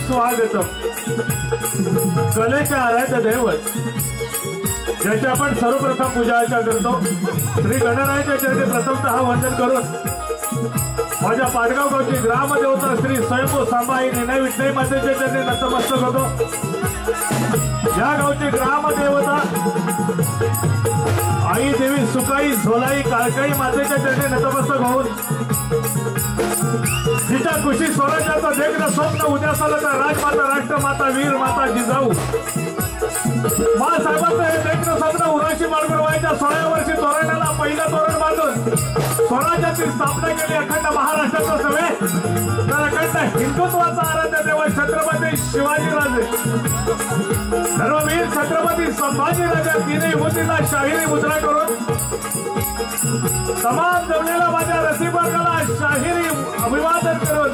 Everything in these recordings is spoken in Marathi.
स्वागतम. कलेचे आराध्य दैवत ज्याची आपण सर्वप्रथम पूजा अर्चा करतो श्री गणरायाच्या चरणी प्रथमतः वंदन करून माझ्या पाटगाव गावची ग्रामदेवता श्री स्वयंभू सांबाई निनाई विठ्ठल मातेच्या चरणी नतमस्तक होतो. या गावची ग्रामदेवता आई देवी सुकाई झोलाई काळकाई मातेच्या चरणी नतमस्तक होऊन जिच्या खुशी स्वराज्याचं देखणं स्वप्न उद्यास आलं तर राजमाता राष्ट्रमाता वीर माता जिजाऊ मासाहेबांचं हे देखणं स्वप्न उराशी मार्ग व्हायच्या 16व्या वर्षी तोरणाला पहिलं तोरण बांधून स्वराज्याची स्थापना केली. अखंड महाराष्ट्राचा सवे तर अखंड हिंदुत्वाचा आराध्य देव छत्रपती शिवाजीराजे धर्मवीर छत्रपती संभाजीराजे तिने युवतीला शाहिरी मुद्रा करून तमाम जमलेला माझ्या रसिकाला शाहिरी अभिवादन करून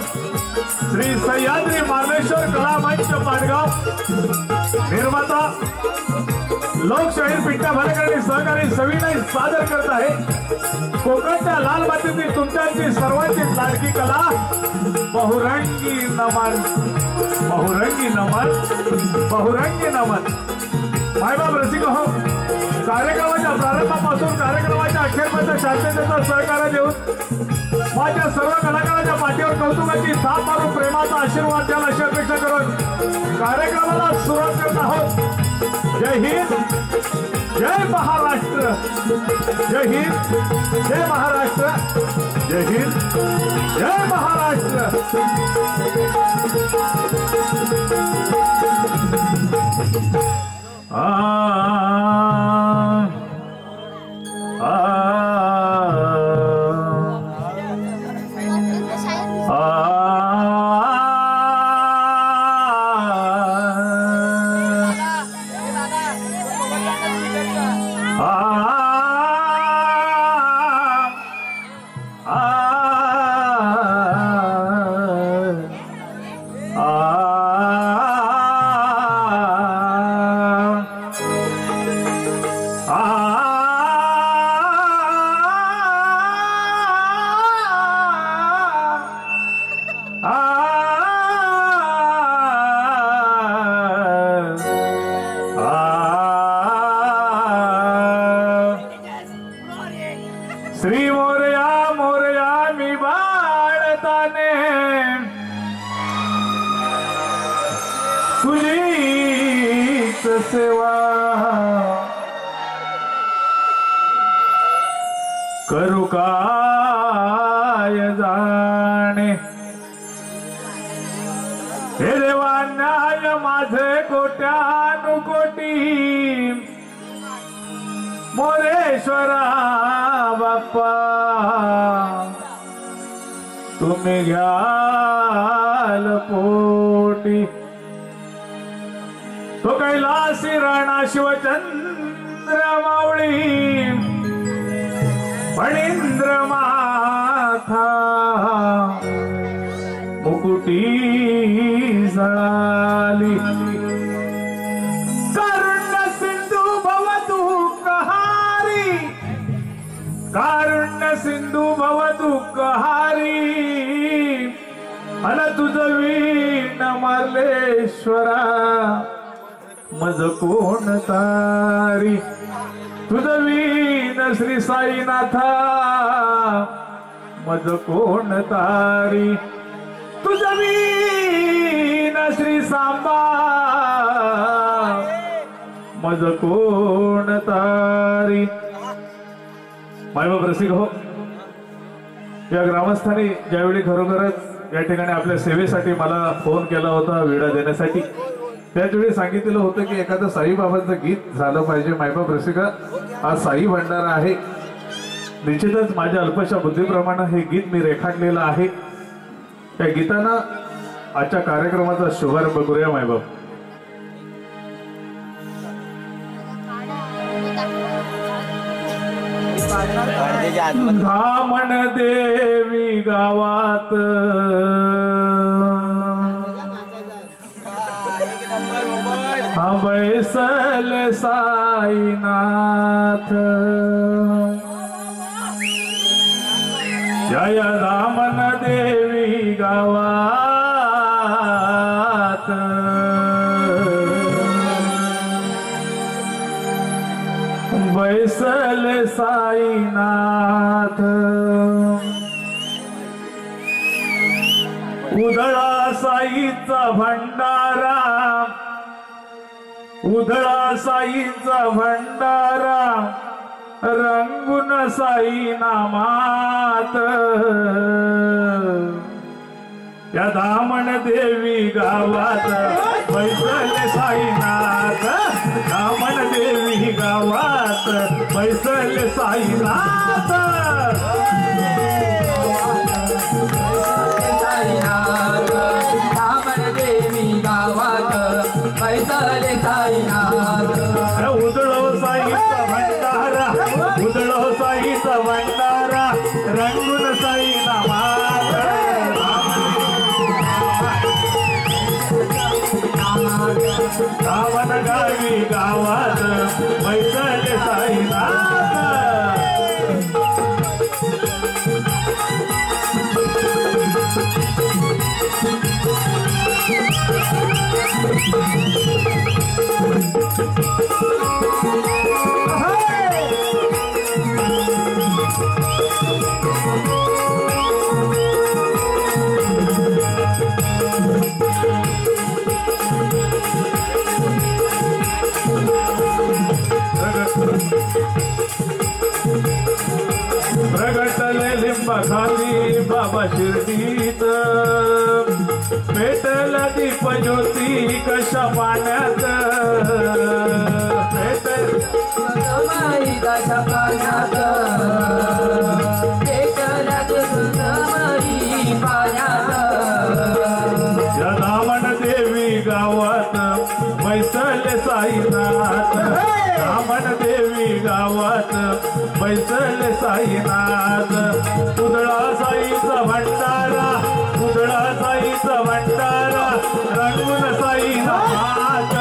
श्री सह्याद्री मार्लेश्वर कला मंच पाटगाव निर्माता लोकशाहीर पिट्टा भालेकरांनी सहकारी सविनय सादर करत आहे. कोकणच्या लाल मातीतील तुमच्याची सर्वांची लाडकी कला बहुरंगी नमन बहुरंगी नमन बहुरंगी नमन. मायबाप रसिक हो, कार्यक्रमाच्या प्रारंभापासून कार्यक्रमाच्या अखेरपर्यंत शांततेचा सहकार्य देऊन माझ्या सर्व कलाकारांच्या पाठीवर कौतुकाची थाप मारून प्रेमाचा आशीर्वाद द्याल अशी अपेक्षा करून कार्यक्रमाला सुरुवात करत आहोत. जय हिंद, जय महाराष्ट्र. जय हिंद, जय महाराष्ट्र. जय हिंद, जय महाराष्ट्र. श्री मोरया मोरया मी बाळताने तुझीच सेवा करू काय जाणे. हे देवा न्याय माझे कोट्यानुकोटी मोरेश्वरा बाप्पा तुम्ही घ्याल पोटी. तो कैलासी राणा शिवचंद्र मावळी फणींद्र माथा मुकुटी जळाली. कारुण्य सिंधू भवतु कहारी कारुण्य सिंधू भवतु कहारी अन तुझ वीण मार्लेश्वरा मज कोण तारी. तुझ वीण श्री साईनाथा मज कोण तारी. तुझ वीण श्री सांबा मज कोण तारी. मायबाप रसिक हो, या ग्रामस्थांनी ज्यावेळी खरोखरच या ठिकाणी आपल्या सेवेसाठी मला फोन केला होता विडा देण्यासाठी, त्याचवेळी सांगितलेलं होतं की एखादं साईबाबांचं गीत झालं पाहिजे. मायबाप रसिका, आज साई भंडारा आहे. निश्चितच माझ्या अल्पशा बुद्धीप्रमाणे हे गीत मी रेखाटलेलं आहे. त्या गीतानं आजच्या कार्यक्रमाचा शुभारंभ करूया. मायबाप धामण देवी गावात बैसल साईनाथ जय धामण देवी गावात गावात बैसले साईनाथ उधळा साईचा भंडारा उधळा साईचा भंडारा रंगून साई नामात या दामण देवी गावात बैसले साईनाथ दामण देवी गावात बैसले साईनाथ दामण देवी गावात बैसले साईनाथ उधळो साईचा भंडारा उधळो साईचा भंडारा रंगून साई नामात दामण गावी गावात बैसले साईनाथ प्रगटले लिंबाखाली बाबा शिर्डीत पेटला दीप ज्योती कशा पाण्यात कशा पाण्यात पेटला पाण्यात या दामण देवी गावात बैसले साईनाथ दामण देवी गावात बैसले साईनाथ उधळा साईचा भंडारा उधळा साईचा भंडारा रंगून साईनाथ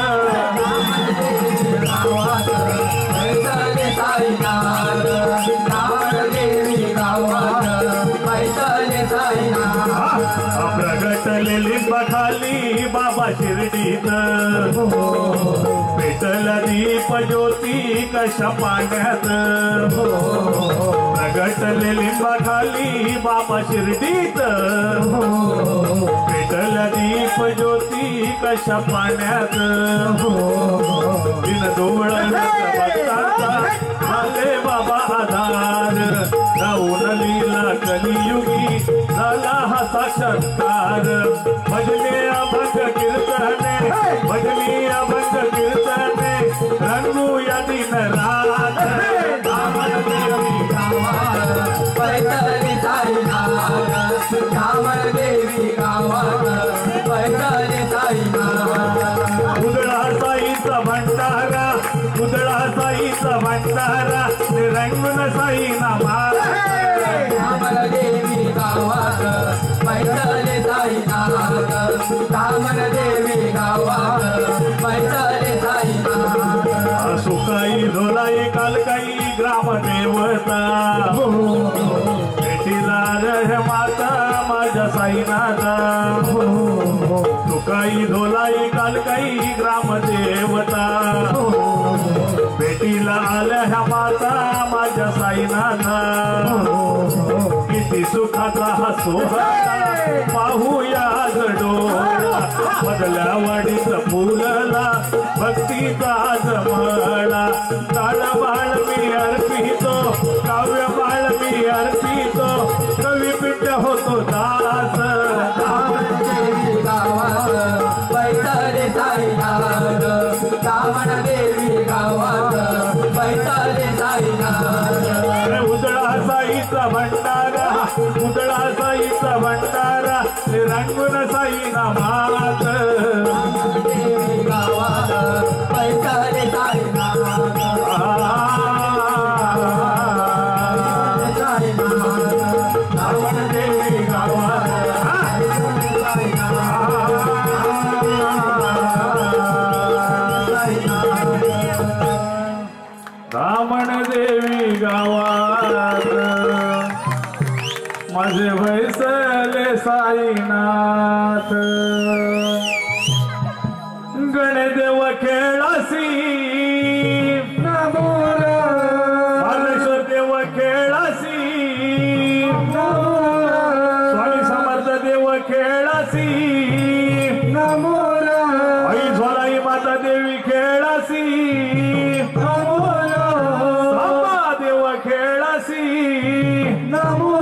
बैसले साईनाथ दामण देवी गावात बैसले साईनाथ प्रगटले लिंबाखाली बाबा शिर्डीत पेटला दीप ज्योती कशा पाण्यात प्रगटले लिंबाखाली बाबा शिर्डीत पेटला दीप ज्योती कशा पाण्यात दिन डोळ भक्तांचा झाले बाबा आधार जाऊन लीला कलियुगी झाला हा साक्षात्कार भजने अभंग कीर्तने भजनी अभंग कीर्तने रंगू या दिन रात दामण देवी गावात बैसले साईनाथ दामण देवी गावात बैसले साईनाथ उधळा साईचा भंडारा उधळा साईचा भंडारा रंगून साई नामात दामण देवी गावात बैसले साईनाथ दामण देवी गावात बैसले साईनाथ सुखाई धोलाई कालकाई ग्राम देवता भेटीला रे माता माझ्या साईनाथा सुखाई धोलाई कालकाई ग्राम देवता भेटीला आल्या ह्या माता माझ्या साईनाथा किती सुखाचा हा सोहळा पाहूया डोळा मधल्या वाडीत फुलला भक्तीचा जमळा काळ बाळ मी अर्पितो काव्य बाळ मी अर्पितो कविपीठ होतो दास दामण देवी गावात बैसले साईनाथ दामण देवी गावात बैसले साईनाथ उधळा साईचा भंडारा उधळा साईचा भंडारा रंगून साई नामात देवी गावात बैसले साईनाथ दामण देवी गावात दामण देवी गावात माझे बैसले साईनाथ गणदेव खेळासी नमो परमेश्वर देव खेळासी स्वामी समर्थ देव खेळासी नमो आई ज्वालाई माता देवी खेळासी सांबा देव खेळासी नमो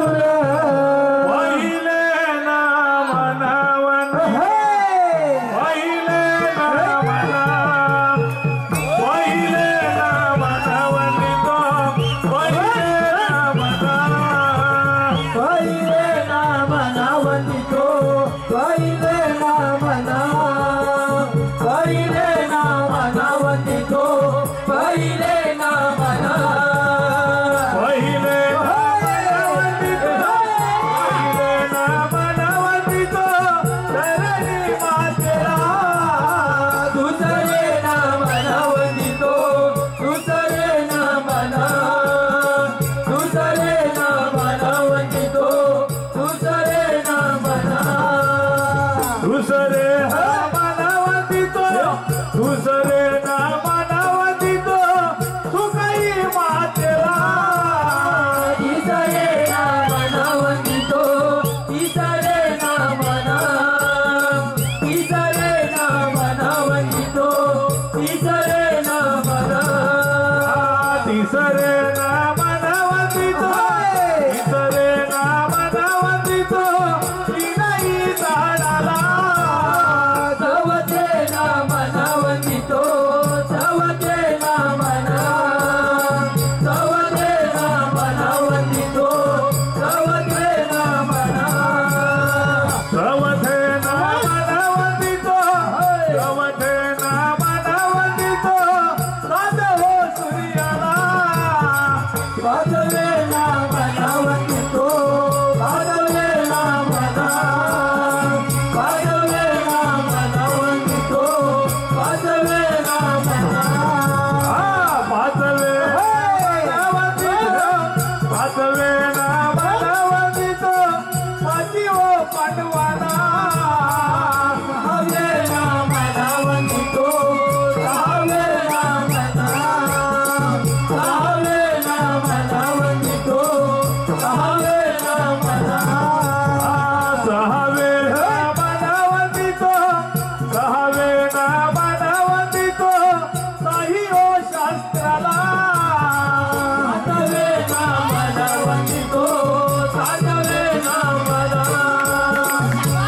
पहिले नाम नावन पहिले नाम नाम पहिले नाम नावनितो पहिले नाम नाम पहिले नाम नावनितो पहिले नाम नाम पहिले नाम नावनितो पहिले नाम नाम पहिले नाम नावनितो धरणी मातेला दुसरे नाम नावनितो दुसरे नाम नाम दुसरे नाम नावनितो दुसरे नाम नाम दुसरे नाम नावनितो दुसरे नाम नावनितो सुखाई मातेला तिसरे नाम नावनितो तिसरे नाम नाम तिसरे नाम नावनितो तिसरे नाम नाम तिसरे नाम नावनितो तिसरे नाम नावनितो विनयी झाडाला चौथे नाम नावनितो चौथे नाम नाम चौथे नाम नावनितो चौथे नाम नाम चवथे नाम नावनितो चवथे नाम नावनितो साधो सूर्याला वादवे नाम नावनितो वादवे नाम नाम वादवे नाम नावनितो वादवे नाम नाम पाचवे नावनितो पाचवे नाम नावनितो माझी ओ पांडवाना हवे नाम नावनितो हवे नाम नाम हवे नाम नावनितो हवे नाम नाम सहावे नाम नावनितो सहावे नाम नावनितो साही ओ शास्त्राला सातवे नाम नावनितो सातवे नाम नाम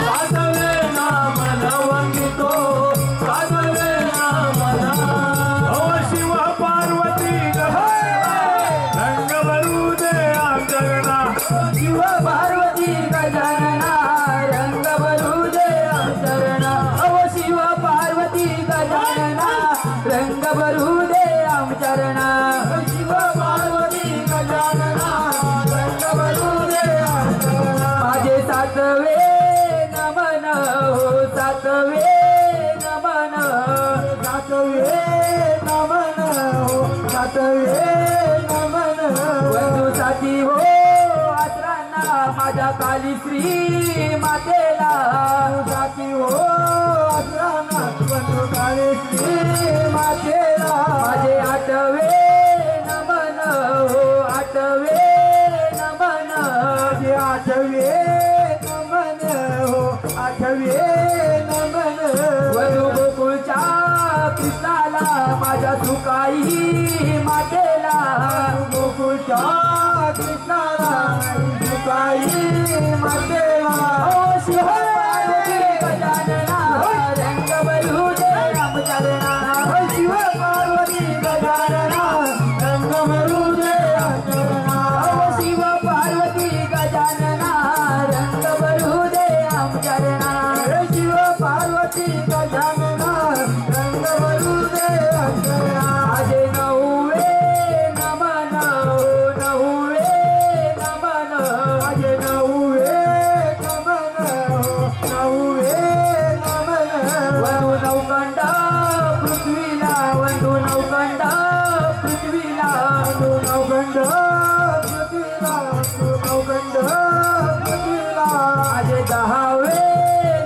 सातवे नाम नावनितो सातवे नाम नाम ओ शिव पार्वती रंगवरू दे आमचरणा शिव पार्वती गजानना रंग भरुदे आमचरणा अव शिव पार्वती गजानना रंग भरुदे आमचरणा शिव पार्वती गजानना रंग भरुदे आमचरणा माझे सातवे नमन हो सातवे नमन सातवे नमन हो सातवे नमन बंधू साथी हो आसरांना माझ्या काली श्री मातेला जाती हो आसरांना बंधू काली श्री मातेला माझे आठवे नमन हो आठवे नमन माझे आठवे नमन हो आठवे नमन वधू गोकुळच्या कृष्णाला माझ्या सुकाई मातेला गोकुळच्या कृष्णाला सुकाई मातेला ओ शिव पार्वती गजानना रंग भरुदे आमचरणा ओ शिव पार्वती गजानना रंग भरुदे आमचरणा ओ शिव पार्वती गजानना रंग भरुदे आमचरणा ओ शिव पार्वती गजानना रंग भरुदे आमचरणा माझे नववे नमन हो नववे नमन माझे नववे नमन हो नववे नमन वधू नौकंडा पृथ्वीला वधू नौकंडा पृथ्वीला वधू नौकंडा पृथ्वीला वधू नौकंडा पृथ्वीला माझे दहावे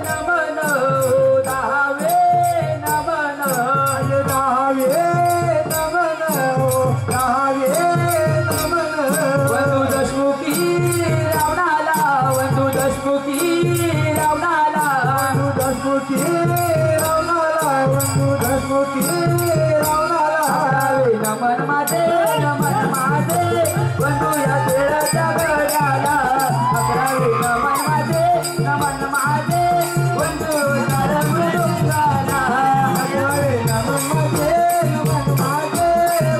नमन हो दहावे नमन नमन माझे बंधू या खेळाच्या गड्याला. 11वे नमन माझे बंधू या रंगडुंगाला. 11वे नमन माझे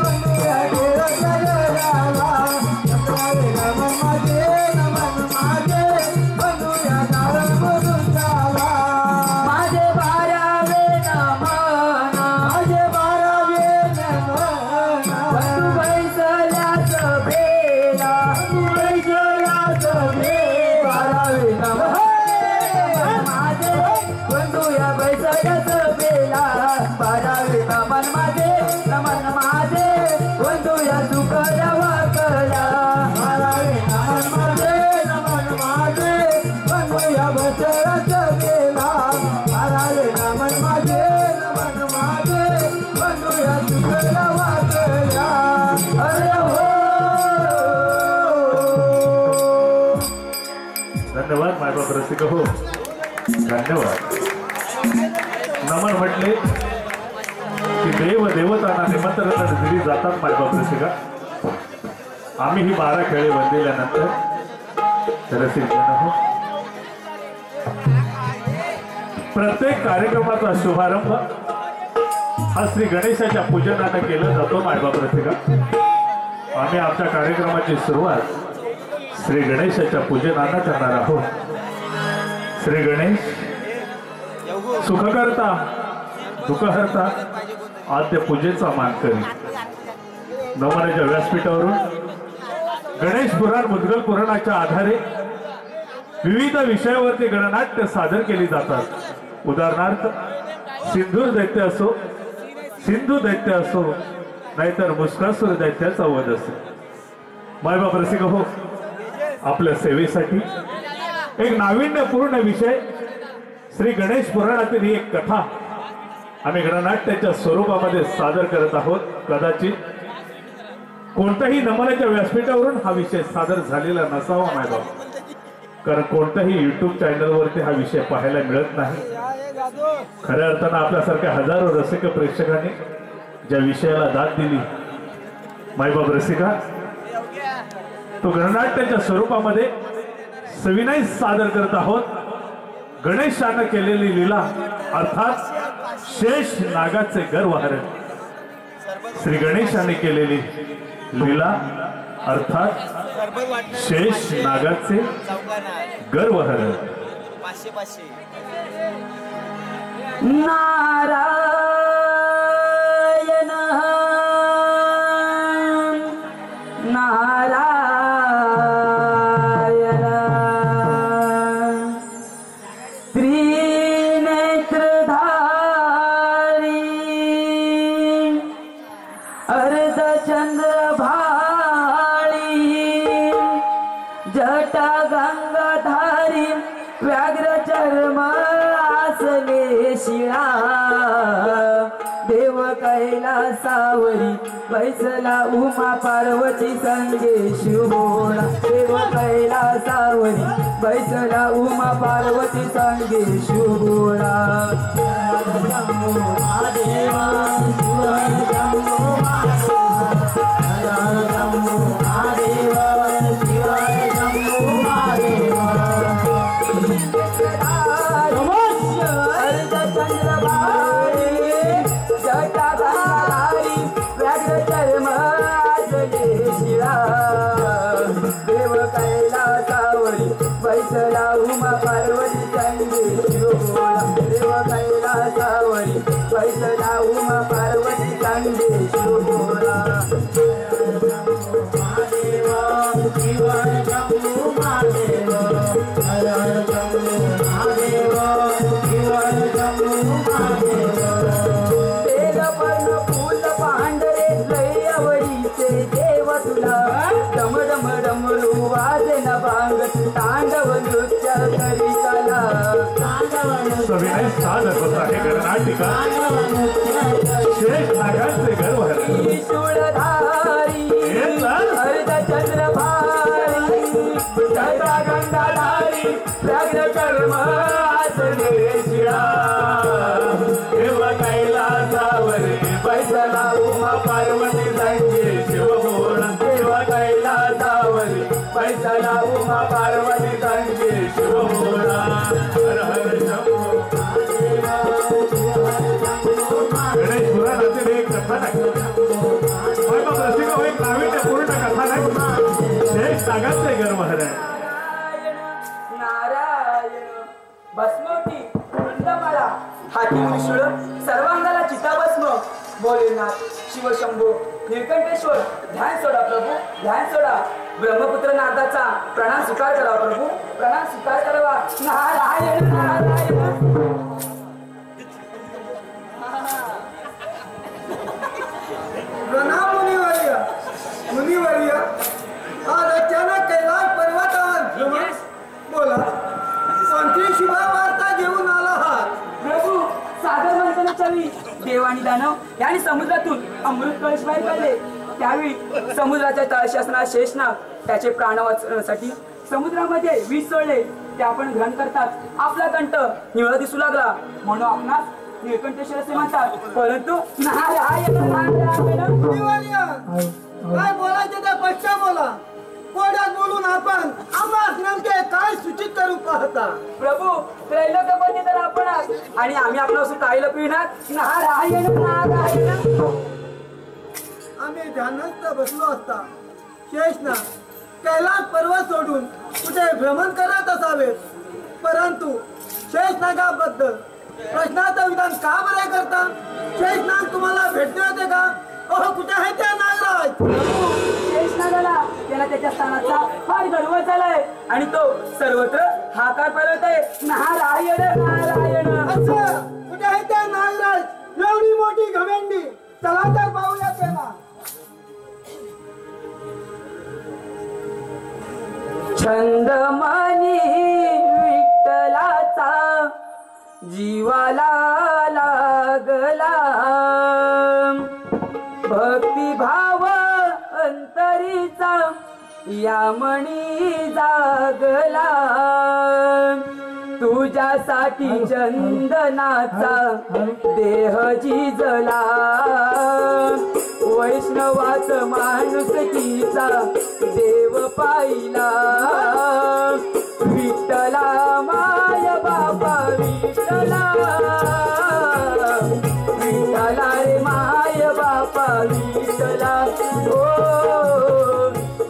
बंधू या खेळाच्या गड्याला. 11वे नमन माझे बंधू या रंगडुंगाला. माझे 12वे नमन बंधू बैसल्या सभेला. 12वे नमन माझे बंधू या बैसल्या सभेला. 12वे नमन माझे बंधू या सुखल्या वाकल्या. 12वे नमन माझे बंधू या बैसल्या सभेला. 12वे नमन माझे बंधू या सुखल्या वाकल्या. अरे हो. धन्यवाद मायबाप रसिक हो, धन्यवाद. नमन म्हटले की देव देवतांना निमंत्रण दिली जातात मायबाप रसिका. आम्ही ही 12 खेळे वंदिल्यानंतर रसिक जन हो, प्रत्येक कार्यक्रमाचा शुभारंभ हा श्री गणेशाच्या पूजनाने केला जातो मायबाप रसिका. आम्ही आमच्या कार्यक्रमाची सुरुवात श्री गणेशाच्या पूजनाने करणार आहोत. श्री गणेश सुखकर्ता दुःखहर्ता आद्य पूजेचा मान करी. नमनाच्या व्यासपीठावरून गणेश पुराण मुद्गल पुराणाच्या आधारे विविध विषयावरती गणनाट्य सादर केली जातात. उदाहरणार्थ सिंधूर दैत्य असो, सिंधू दैत्य असो, नाहीतर मुस्कासूर दैत्याचा वध असेल. मायबाप रसिक हो, आपल्या सेवेसाठी एक नाविन्यपूर्ण विषय श्री गणेश पुराणातील ही एक कथा आम्ही गणनाट्याच्या स्वरूपामध्ये सादर करत आहोत. कदाचित कोणत्याही नमनाच्या व्यासपीठावरून हा विषय सादर झालेला नसावा मायबाप, कारण कोणत्याही युट्यूब चॅनलवरती हा विषय पाहायला मिळत नाही. खऱ्या अर्थानं आपल्यासारख्या हजारो रसिक प्रेक्षकांनी ज्या विषयाला दाद दिली मायबाप रसिका, तो गणनाट्याच्या स्वरूपामध्ये सविनय सादर करत आहोत. गणेशानं केलेली लीला अर्थात शेष नागाचे गर्वहरण. श्री गणेशाने केलेली लीला अर्थात शेष नागाचे गर्वहरण. नारायण नारायण त्रिनेत्रधारी अर्धचंद्रभाळी जटा गंगाधारी व्याघ्र चर्म आसने शिळा. देव कैलासावरी बैसला उमा पार्वती संगे शिवभोळा. देव कैलासावरी बैसला उमा पार्वती संगे शिवभोळा. शंभो महादेव शिव शंभो महादेव शिव शंभो महादेव. देव कैलासावरी बैसला उमा पार्वती संगे शिवभोळा. देव कैलासावरी बैसला उमा पार्वती संगे शिवभोळा. महादेव शिव शंभो महादेव हर शंभो महादेव शिव शंभो महादेव. बेलपर्ण फूल पांढरे लयवळीचे देव तुला. डम डम डमरू वाजे न भांग तांडव नृत्य करी कला. सविनय सादर होत आहे गणनाटिका शेष नागांचे गर्वहरण. त्रिशूळधारी अर्धचंद्रभारी जटा गंगाधारी व्याघ्र कर्म आसने शिळा. देव कैलासावरी पार्वती सांगे शिव भोळा देव कैलासावरी बैसला उमा पार्वती सांगे शिव भोळा हर हर शंभो गणेश पुराणातील एक कथानक एक नाविन्यपूर्ण कथानक शेष नागाचे गर्वहर आहे. नारायण भस्मोटी वृंदमाला हाती त्रिशूळ सर्वांगाला चिताभस्म भोलेनाथ शिवशंभो निळकंठेश्वर ध्यान सोडा प्रभू ध्यान सोडा ब्रह्मपुत्र नाथाचा प्रणाम स्वीकार करावा प्रभू प्रणाम स्वीकार करावा. नारायण नारायण प्रणाम मुनिवर्य मुनिवर्य आज अचानक कैलास पर्वतावर बोला कोणती शुभा वार्ता घेऊन आला आहात प्रभू सागर मंथनाच्या वेळी देव आणि दानव यांनी समुद्रातून अमृत कलश बाहेर काढले. त्यावेळी समुद्राच्या तळाशी असणारा शेषनाग त्याचे प्राण वाचवण्यासाठी समुद्रामध्ये विष सोडले. ते आपण ग्रहण करतात आपला कंठ निळा दिसू लागला म्हणून आपणास निळकंठेश्वर असे म्हणतात. परंतु नारायण नारायण मुनिवर्य काय बोलायचे ते स्पष्ट बोला कोड्यात बोलून आपण आम्हाला नेमके काय सूचित करू पाहता प्रभू त्रैलोक्यपती तर आपण आणि आम्ही आपल्यापासून काही लपविणार. नारायण नारायण आम्ही ध्यानस्थ बसलो असता शेषनाग कैलास पर्वत सोडून कुठे भ्रमण करत असावेत. परंतु शेषनागाबद्दल प्रश्नाचं विधान का बरे करता शेषनाग तुम्हाला भेटले होते का ओह कुठे आहे त्या नागराज शेषनागाला त्याला त्याच्या स्थानाचा फार गर्व झालाय आणि तो सर्वत्र हाकार पळवत आहे. नारायण नारायण अच्छा कुठे आहे त्या नागराज एवढी मोठी घमेंडी चला तर पाहूया त्याला. छंदमणी विठ्ठलाचा जीवाला लागला भक्तिभाव अंतरीचा या मणी जागला तुझ्यासाठी चंदनाचा देह झिजला वैष्णवात माणुसकीचा देव पाहिला विठ्ठला माय बाबा विठ्ठला विठ्ठला रे माय बापा विठ्ठला ओ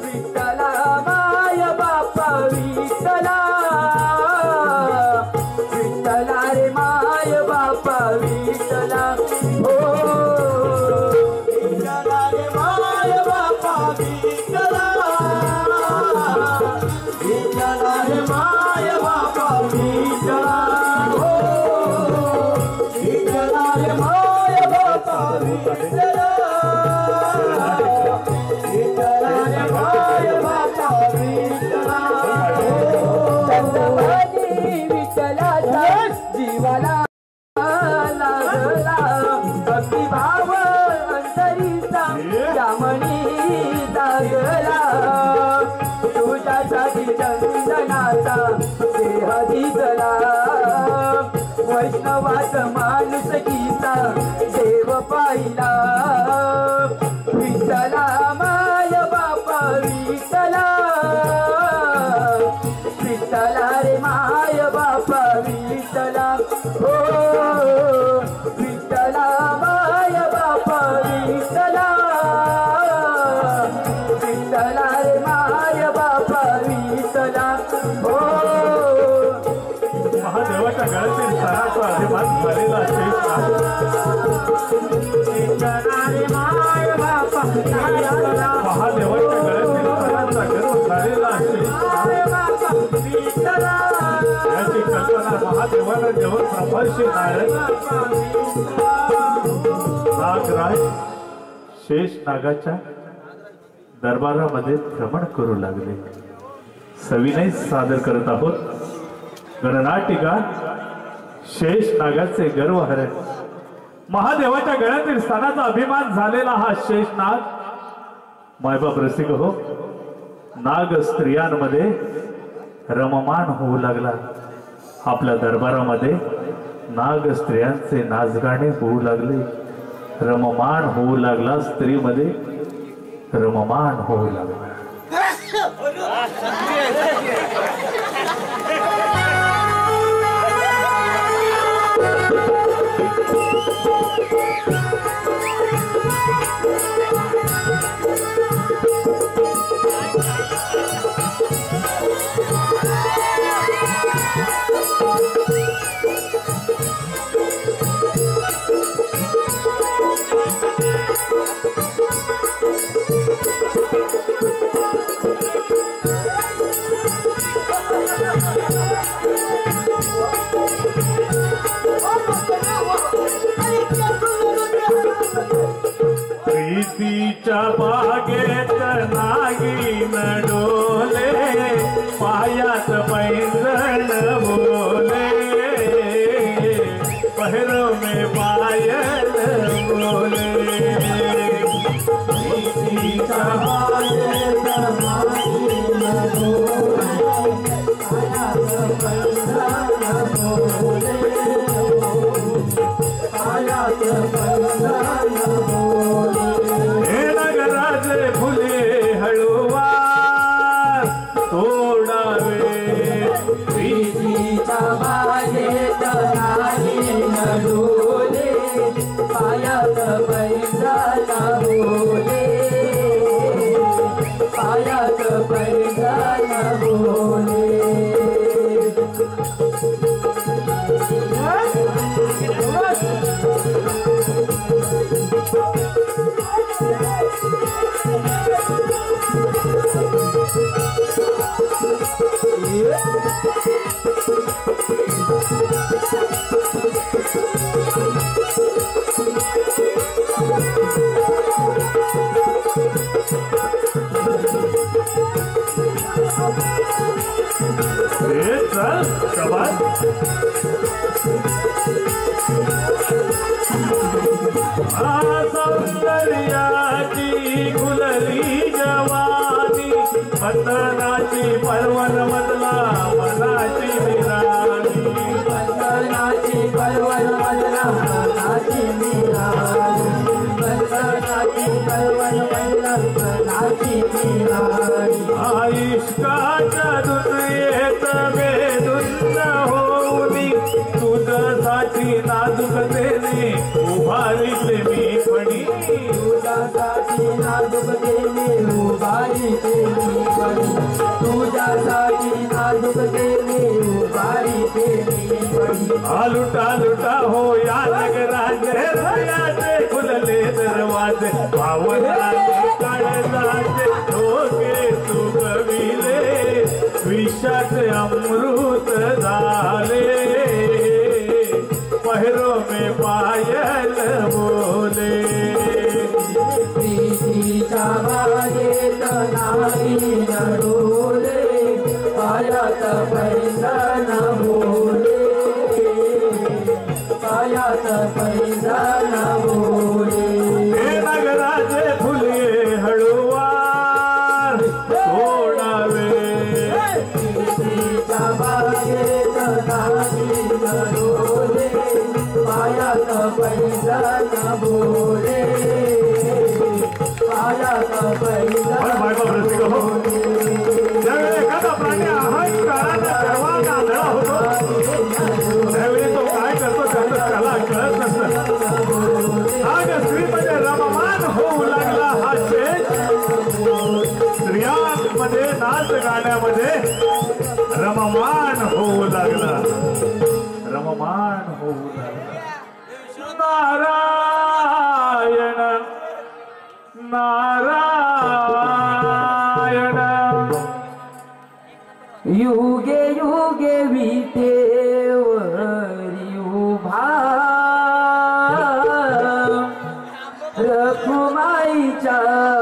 विठ्ठला माय बापा विठ्ठला विठ्ठला रे माय बापा विठ्ठला ओ विठ्ठला रे माय बापा विठ्ठला विठ्ठला रे माय बापा विठ्ठला ओ विठ्ठला रे माय बापा विठ्ठला विठ्ठला रे माय बापा विठ्ठला चंद्रवाणी विठ्ठलाचा जीवाला लागला भक्तिभाव अंतरीचा यामणी जागला तुझ्यासाठी चंदनाचा देह झिजला वैष्णवाच माणुसकीचा देव पाहिला विठ्ठला माय बापा विठ्ठला विठ्ठला रे माय बापा विठ्ठला हो विठ्ठला माय बापा विठ्ठला विठ्ठला रे माय बापा विठ्ठला हो महादेवाच्या गळ्यातील सणाचा अभिमान झालेला शेषनाग महादेवाच्या गळ्यातील सणाचा गर्व झालेला याची कल्पना महादेवाला जेव्हा प्रफर्षी नागराज शेष नागाच्या दरबारामध्ये भ्रमण करू लागले. सविनय सादर करत आहोत गणनाटिका शेष नागाचे गर्वहरण. महादेवाच्या गळ्यातील स्थानाचा अभिमान झालेला हा शेष नाग मायबाप रसिक हो नाग स्त्रियांमध्ये रममान होऊ लागला. आपल्या दरबारामध्ये नाग स्त्रियांचे नाचगाणे होऊ लागले. रममाण होऊ लागला, स्त्रीमध्ये रममाण होऊ लागला. प्रीतीच्या बागेत नागिन डोले, पायात पैंजण बोले, पहरो में पायल बोले. प्रीतीच्या बागेत नागिन डोले, पायात पैंजण बोले, पायात पैंजण बोले. नगराचे फुले हळूवार तोडावे, प्रीतीच्या बागेत नागिन डोले, पायात पैंजण बोले, पायात पैंजण बोले. सौंदर्याची खुलली जवानी, बंधनाची पर्वन मधला मनाची निराणी, बंधनाची पर्वन मधला मनाची निराणी, बंधनाची पर्वन मधला मनाची निराणी. इश्काच्या दुनियेत बेधुंद होऊनी, तुझ्यासाठी नाजुकतेने उभारीते मी पडी, तुझ्यासाठी नाजुकतेने उभारीते मी पडी, तुझ्यासाठी नाजुकतेने उभारीते मी पडी. लुटा लुटा हो या नगराचे, हृदयाचे खुलले दरवाजे, पावनाचे काळजाचे डोके चुकविले, विषाचे अमृत झाले, पहरो में पायल बोले. प्रीतीच्या बागेत नागिन डोले, पायात पैंजण बोले, पायात पैंजण बोले. नगराचे फुले हळूवार तोडावे, प्रीतीच्या बागेत नागिन डोले, पायात पैंजण बोले, पायात पैंजण बोले. ज्यावेळी एखादा प्राणी अहंकाराने सर्वांना आंधळा होतो, त्यावेळी तो काय करतो त्याला कळत नसतं. आज स्त्रीमध्ये रममाण होऊ लागला हा शेष, स्त्रियांमध्ये नाच गाण्यामध्ये रममाण होऊ लागला, रममाण होऊ लागला. नारायण नारायण युगे युगे विटेवरी उभा, रखुमाईच्या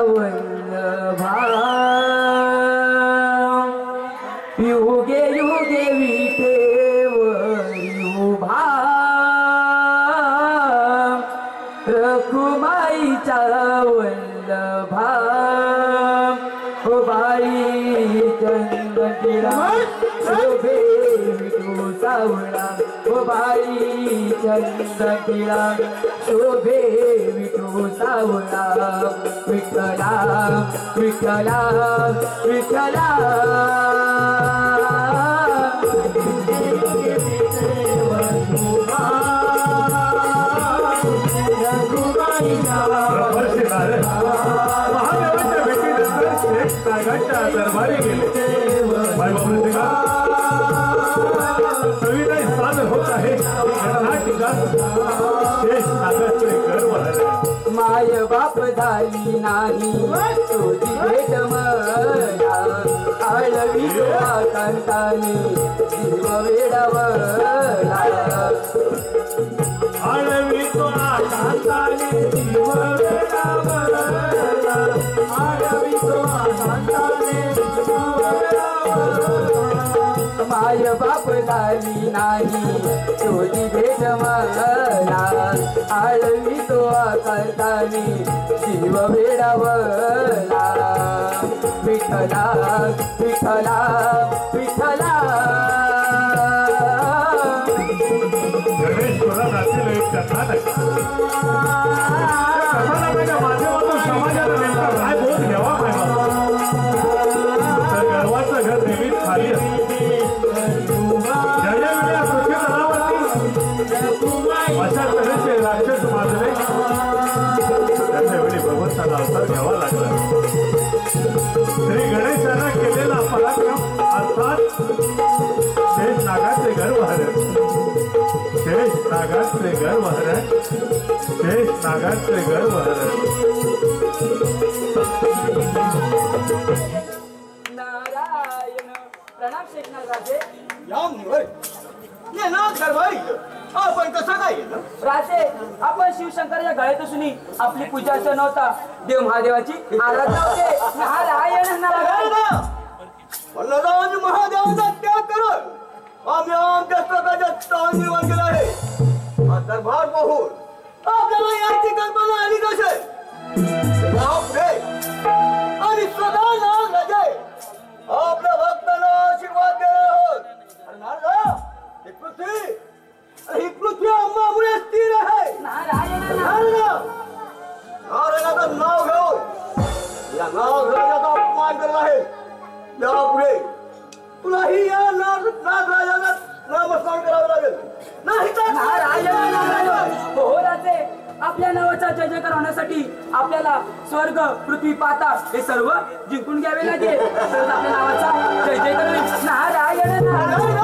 वल्लभा. युगे युगे विटेवरी उभा, रखुमाईच्या वल्लभा. बाई चंद्रकिरा शोभे विठू सावळा हो बाई चंद्र टिळा शोभे विठू सावळा विठ्ठला विठ्ठला विठ्ठला महादेवाच्या भेटीनंतर शेष नागाच्या दरबारी गेले. सविनय सादर होत आहे नाटिका शेष नागाचे गर्व हरे. माय बाप झाली नाही तुझी भेट मला आळवी कांताने जीव वेडावला आळवी तो आकांताने जीव वेडावला आळवी तो आकांताने जीव वेडावला. माय बाप झाली नाही तुझी भेट मला आळवी तो आकांताने जीव वेडावला विठ्ठला विठ्ठला विठ्ठला. गणेश पुराणातील एक कथा नाही. कथानकाच्या माध्यमातून समाजाला नेमका काय बोध घ्यावा तर गर्वाचं घर नेहमीच खाली असतं. ज्यावेळी या पृथ्वी तलावरती अशा तऱ्हेचे राक्षस माजले त्याच्या वेळी भगवंताला अवतार घ्यावा लागला. श्री गणेशाला केलेला पराक्रम अर्थात शेष नागाचे गर्व हरण शेष नागाचे गर्व हरण शेष नागाचे गर्व हरण. नारायण प्रणाम शेखनाथ राजे. आपण कसं काय राजे आपण शिवशंकराच्या गळ्यात असून आपली पूजा असं नव्हता देव महादेवाची आराधना होते. नारायण नारायण महादेवाचा त्याग करत आम्ही आमच्या स्वतःच्या स्थान निर्माण केलं आहे. हा दरबार पाहून आपल्याला याची कल्पना आली कसे आणि स्वतः नाग राजे आपल्या भक्तांना आशीर्वाद देणार आहोत. ही पृथ्वी अंबामुळे स्थिर आहे. नारायणाचं नाव घेऊन या नागराजाचा अपमान करत आहे. यापुढे तुलाही या नागराजाला नामस्मरण करावं लागेल. नाही तर हो राजे आपल्या नावाचा जय जयकार होण्यासाठी आपल्याला स्वर्ग पृथ्वी पाताळ हे सर्व जिंकून घ्यावे लागेल. तरच आपल्या नावाचा जय जयकार होईल. नारायण नारायण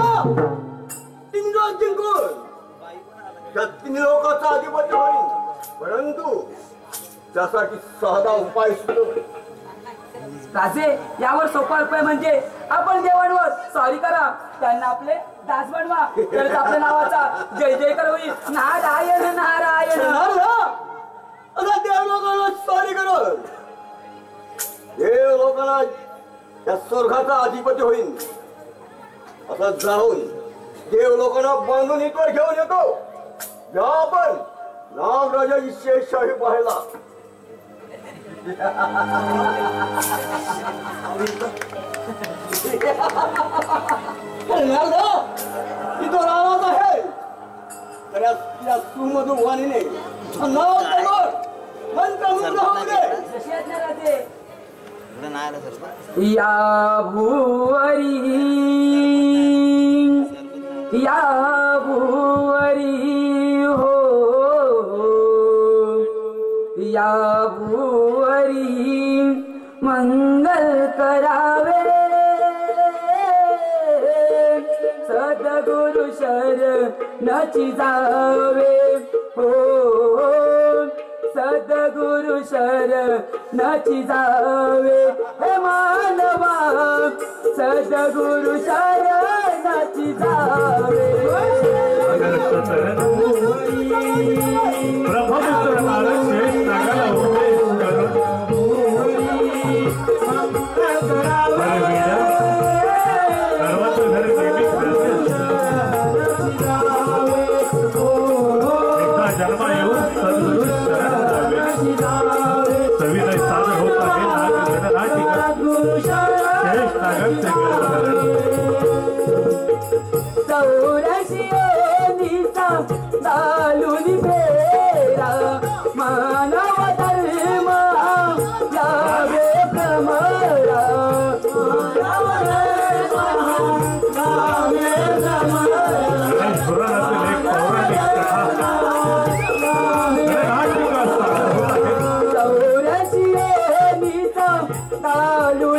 तीन लोक जिंकून त्या तीन लोकांचा अधिपत्य होईल. परंतु त्यासाठी साधा उपाय सुचव. राजे यावर सोपा उपाय म्हणजे आपण देवांवर सॉरी करा त्यांना आपले दास बनवा तरच आपल्या नावाचा जय जयकार होईल. नारायण नारायण आता देव लोकांना सॉरी करत देव लोकांना या स्वर्गाचा अधिपती होईल असं जाऊन देव लोकांना बांधून इथवर घेऊन येतो. या आपण नागराजाची शेषशाही पाहायला. तिथं राहत आहे तर या सुमधू वाणीने मंत्रमुग्ध होऊ दे. या भुवरी हो या भुवरी मंगल करावे सद्गुरु शरणची जावे हो सद्गुरु शरणची जावे हे मानवा सद्गुरु शरणची जावे. ब्रह्मपुत्र नारद शेष नागाला उपदेश करून घर एकदा जन्मा येऊन सद्गुरु शरण जावे. सविनय सादर होत आहे नाटिका शेष नागाचे गर्व हरण.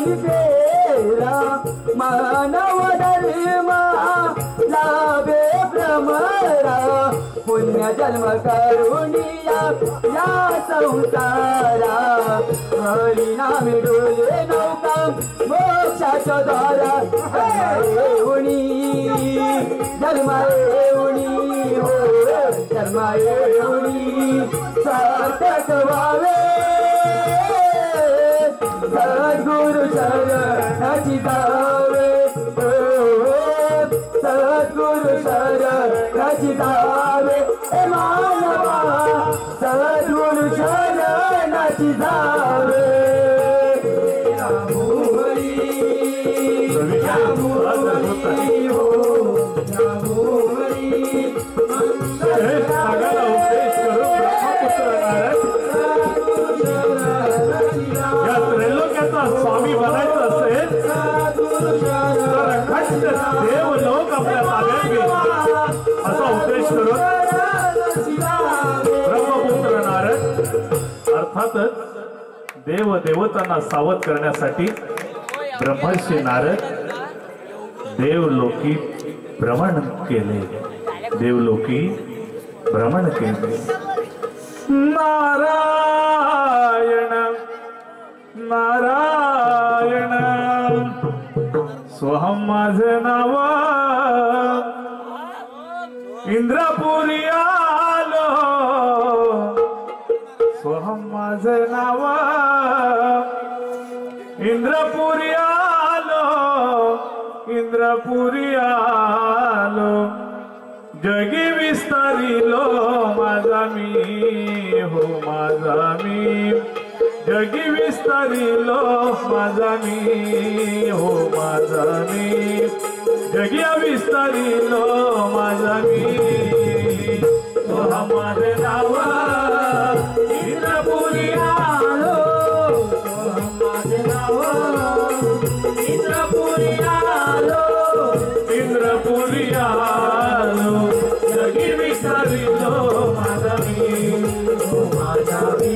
आणि फेरा मानव धर्म लाभे भ्रमरा पुण्य जन्म करुणिया या संसारा हरिनामी डोले नौका मोक्षाच्या द्वारा जन्माएवणी हो जन्माएवणी सार्थक व्हावे सद्गुरु शरणाची जावे सद्गुरु शरणाची जावे हे मानवा सद्गुरु शरणाची जावे स्वामी बनायचं असेल तर अखंड देव लोक आपल्या ताब्यात घेईल असा उद्देश करून ब्रह्मपुत्र नारद अर्थातच देव देवतांना सावध करण्यासाठी ब्रह्मर्षी नारद देवलोकी भ्रमण केले देवलोकी भ्रमण केले नारायण नारायण सोहम माझे नाव इंद्रपुरी आलो सोहम माझे नाव इंद्रपुरी आलो इंद्रपुरी आलो जगी विस्तारिलो माझा मी हो माझा मी जगी विस्तारिलो माझा मी हो माझा मी जगी विस्तारिलो माझा मी सोहा माझे नाव इंद्रपुरी आलो सोहा माझे नाव इंद्रपुरी आलो इंद्रपुरी आलो जगी विस्तारिलो माझा मी हो माझा मी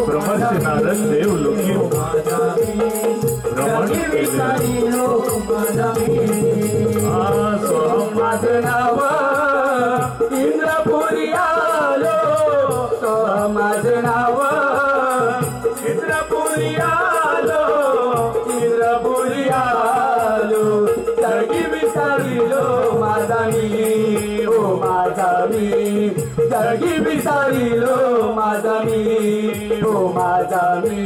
ब्रह्मर्षी नारद देवलोकी भ्रमण सोहम माझे नाव इंद्रपुरी आलो सोहम माझे नाव इंद्रपुरी आलो इंद्रपुरी आलो जगी विसारिलो माझा मी हो माझा मी जगी विसारिलो माझा मी हो माझा मी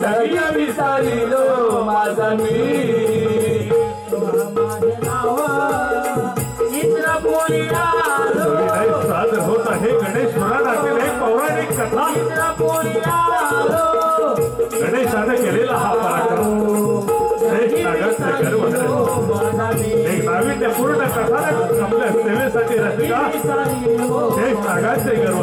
जगी विसारिलो माझा मी माझे नाव इंद्रपुरी आलो सादर होत आहे गणेश पुराणातील एक पौराणिक कथा इंद्रपुरी आलो गणेशाने केलेला हा पराक्रम एक नाविन्यपूर्ण कथानक आपल्या सेवेसाठी रचला शेष नागाचे गर्व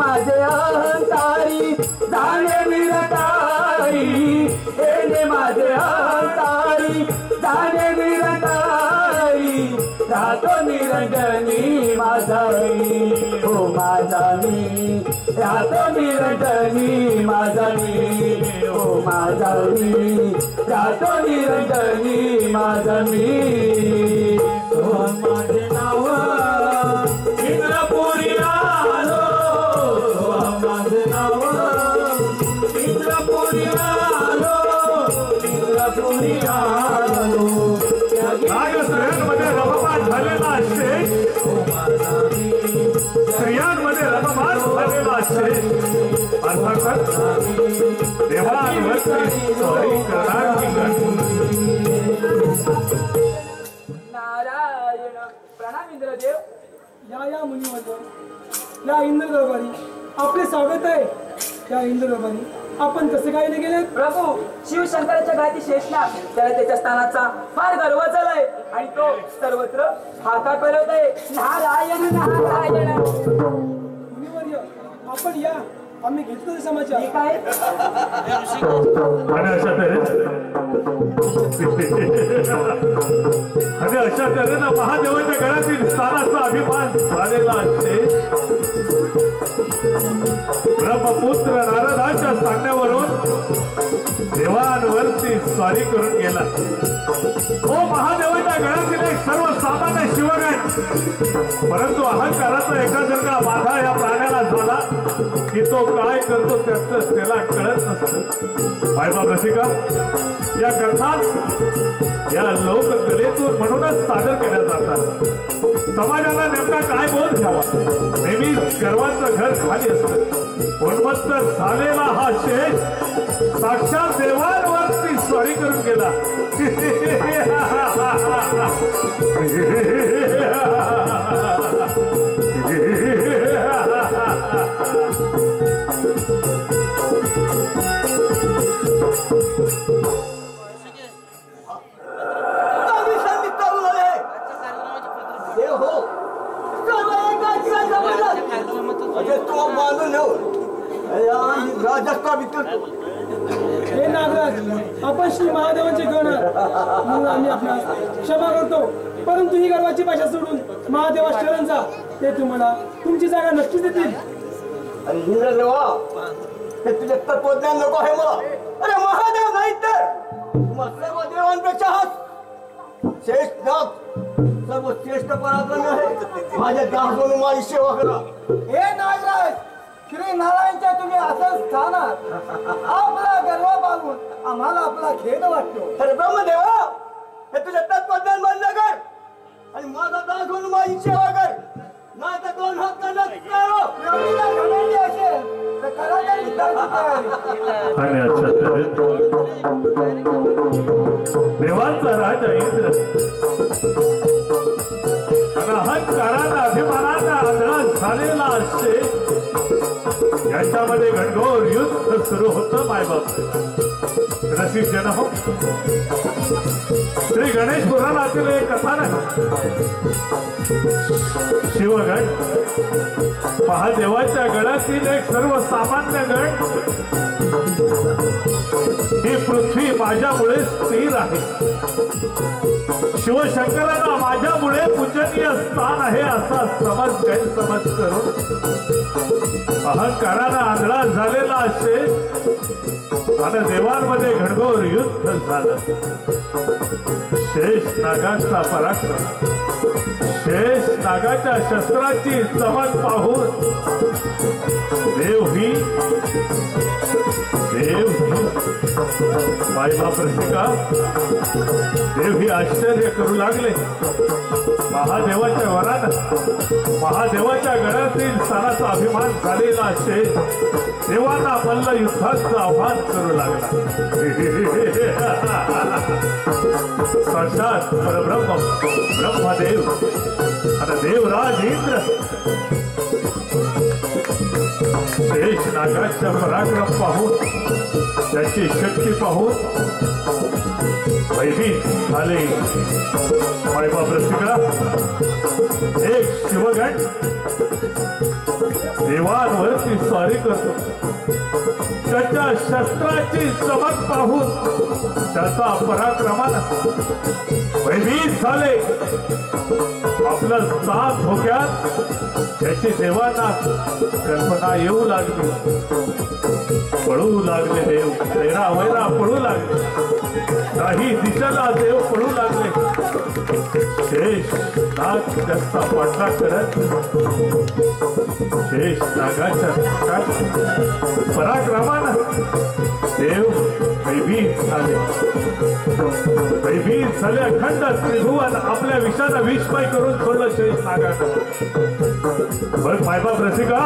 माझे अहंकारी जाणे विरताई एने माझे अहंकारी जाणे विरताई राहतो निरंजनी माझा मी हो माझा मी राहतो निरंजनी माझा मी हो माझा मी राहतो निरंजनी माझा मी माझे नाव इंद्रपुरी आलो माझे नाव इंद्रपुरी आलो इंद्रपुरी आलो स्त्रियांमध्ये रममान झालेला असते स्त्रियांमध्ये रममान झालेला असते अर्थातच देवांवरती स्वारी करणार नारायण प्रणाम इंद्रदेव या मुनिवर या इंद्र दरबारी आपले स्वागत आहे या इंद्र दरबारी आपण कसे काय नाही गेले प्रभू शिवशंकराच्या घाती शेषनाग त्याला त्याच्या स्थानाचा फार गर्व झालाय आणि तो सर्वत्र हातात फिरवत आहे नारायण नारायण मुनिवर्य आपण या आम्ही घेतलं ते समाचार. ठीक आहे. आणि अशा तऱ्हेनं महादेवाच्या गळ्यातील स्थानाचा अभिमान झालेला असते. ब्रह्मपुत्र नारदाच्या सांगण्यावरून देवांवरती स्वारी करून गेला. हो महादेवाच्या गळ्यातील एक सर्वसामान्य शिवगण, परंतु अहंकाराचा एका जर का बाधा या प्राण्याला झाला की तो काय करतो त्याचं त्याला कळत नसतं. मायबाप रसिका, या कथा या लोककलेतून म्हणूनच सादर केल्या जातात. समाजाला नेमका काय बोध घ्यावा. नेहमी गर्वाचं घर खाली असतं. उन्मत्त झालेला हा शेष साक्षात देवांवरती स्वारी करून गेला. हे नागराज, आपण श्री महादेवांचे गण म्हणून आम्ही आपणास क्षमा करतो. परंतु ही गर्वाची भाषा सोडून महादेवा शरण जा. ते तुम्हाला तुमची जागा नक्कीच देतील. अरे इंद्रदेवा, हे तुझे तत्वज्ञान नको आहे मला. अरे महादेव नाही तर तुम्हा सर्व देवांपेक्षा शेषनाग सर्वश्रेष्ठ पराक्रमी आहे. माझ्या दास म्हणून माझी सेवा करा. हे नागराज, श्री नारायणच्या तुम्ही असं स्थानात आपला गर्व पाहून आम्हाला आपला खेद वाटतो. अरे ब्रह्मदेवा, हे तुझे तत्वज्ञान मान्य कर आणि माझा दास म्हणून माझी सेवा कर. नाही तर दोन हात करणार असेल तर करा तरी आणि अच्छा देवांचा राजा इंद्र अहंकारानं अभिमानानं आंधळा झालेला असते. याच्यामध्ये घनघोर युद्ध सुरू होतं. मायबाप रसिक जन हो, श्री गणेश पुराणातील एक कथानक. शिवगण महादेवाच्या गळ्यातील एक सर्वसामान्य गण. ही पृथ्वी माझ्यामुळे स्थिर आहे. शिवशंकरांना माझ्यामुळे पूजनीय स्थान आहे असा समज गैरसमज करून अहंकारानं आंधळा झालेला असे आणि देवांमध्ये घनघोर युद्ध झालं. शेष नागाचा पराक्रम, शेष नागाच्या शस्त्राची चमक पाहून देव ही मायबाप रसिका, देव ही आश्चर्य करू लागले. महादेवाच्या वरानं महादेवाच्या गळ्यातील स्थानाचा अभिमान झालेला शेष देवांना मल्ल युद्धाचं आव्हान करू लागला. साक्षात परब्रह्म ब्रह्मदेव आणि देवराज इंद्र शेष नागाच्या पराक्रम पाहून, त्याची शक्ती पाहून भयभीत झाले. मायबाप रसिका, एक शिवगण देवांवरती स्वारी करतो. त्याच्या शस्त्राची चमक पाहून त्याचा पराक्रमानं भयभीत झाले. आपलं साथ धोक्यात त्याची देवांना कल्पना येऊ लागली. पळू लागले देव, तेरा वैरा पळू लागले. काही दिशेला देव पळू लागले. शेष नाग त्याचा पाठला करत शेष नागाच्या पराक्रमानं देव भयभीत झाले. भयभीत झाले. अखंड त्रिभुवन आपल्या विषानं विषमय करून सोडलं शेष नागानं. बरं मायबाप रसिका,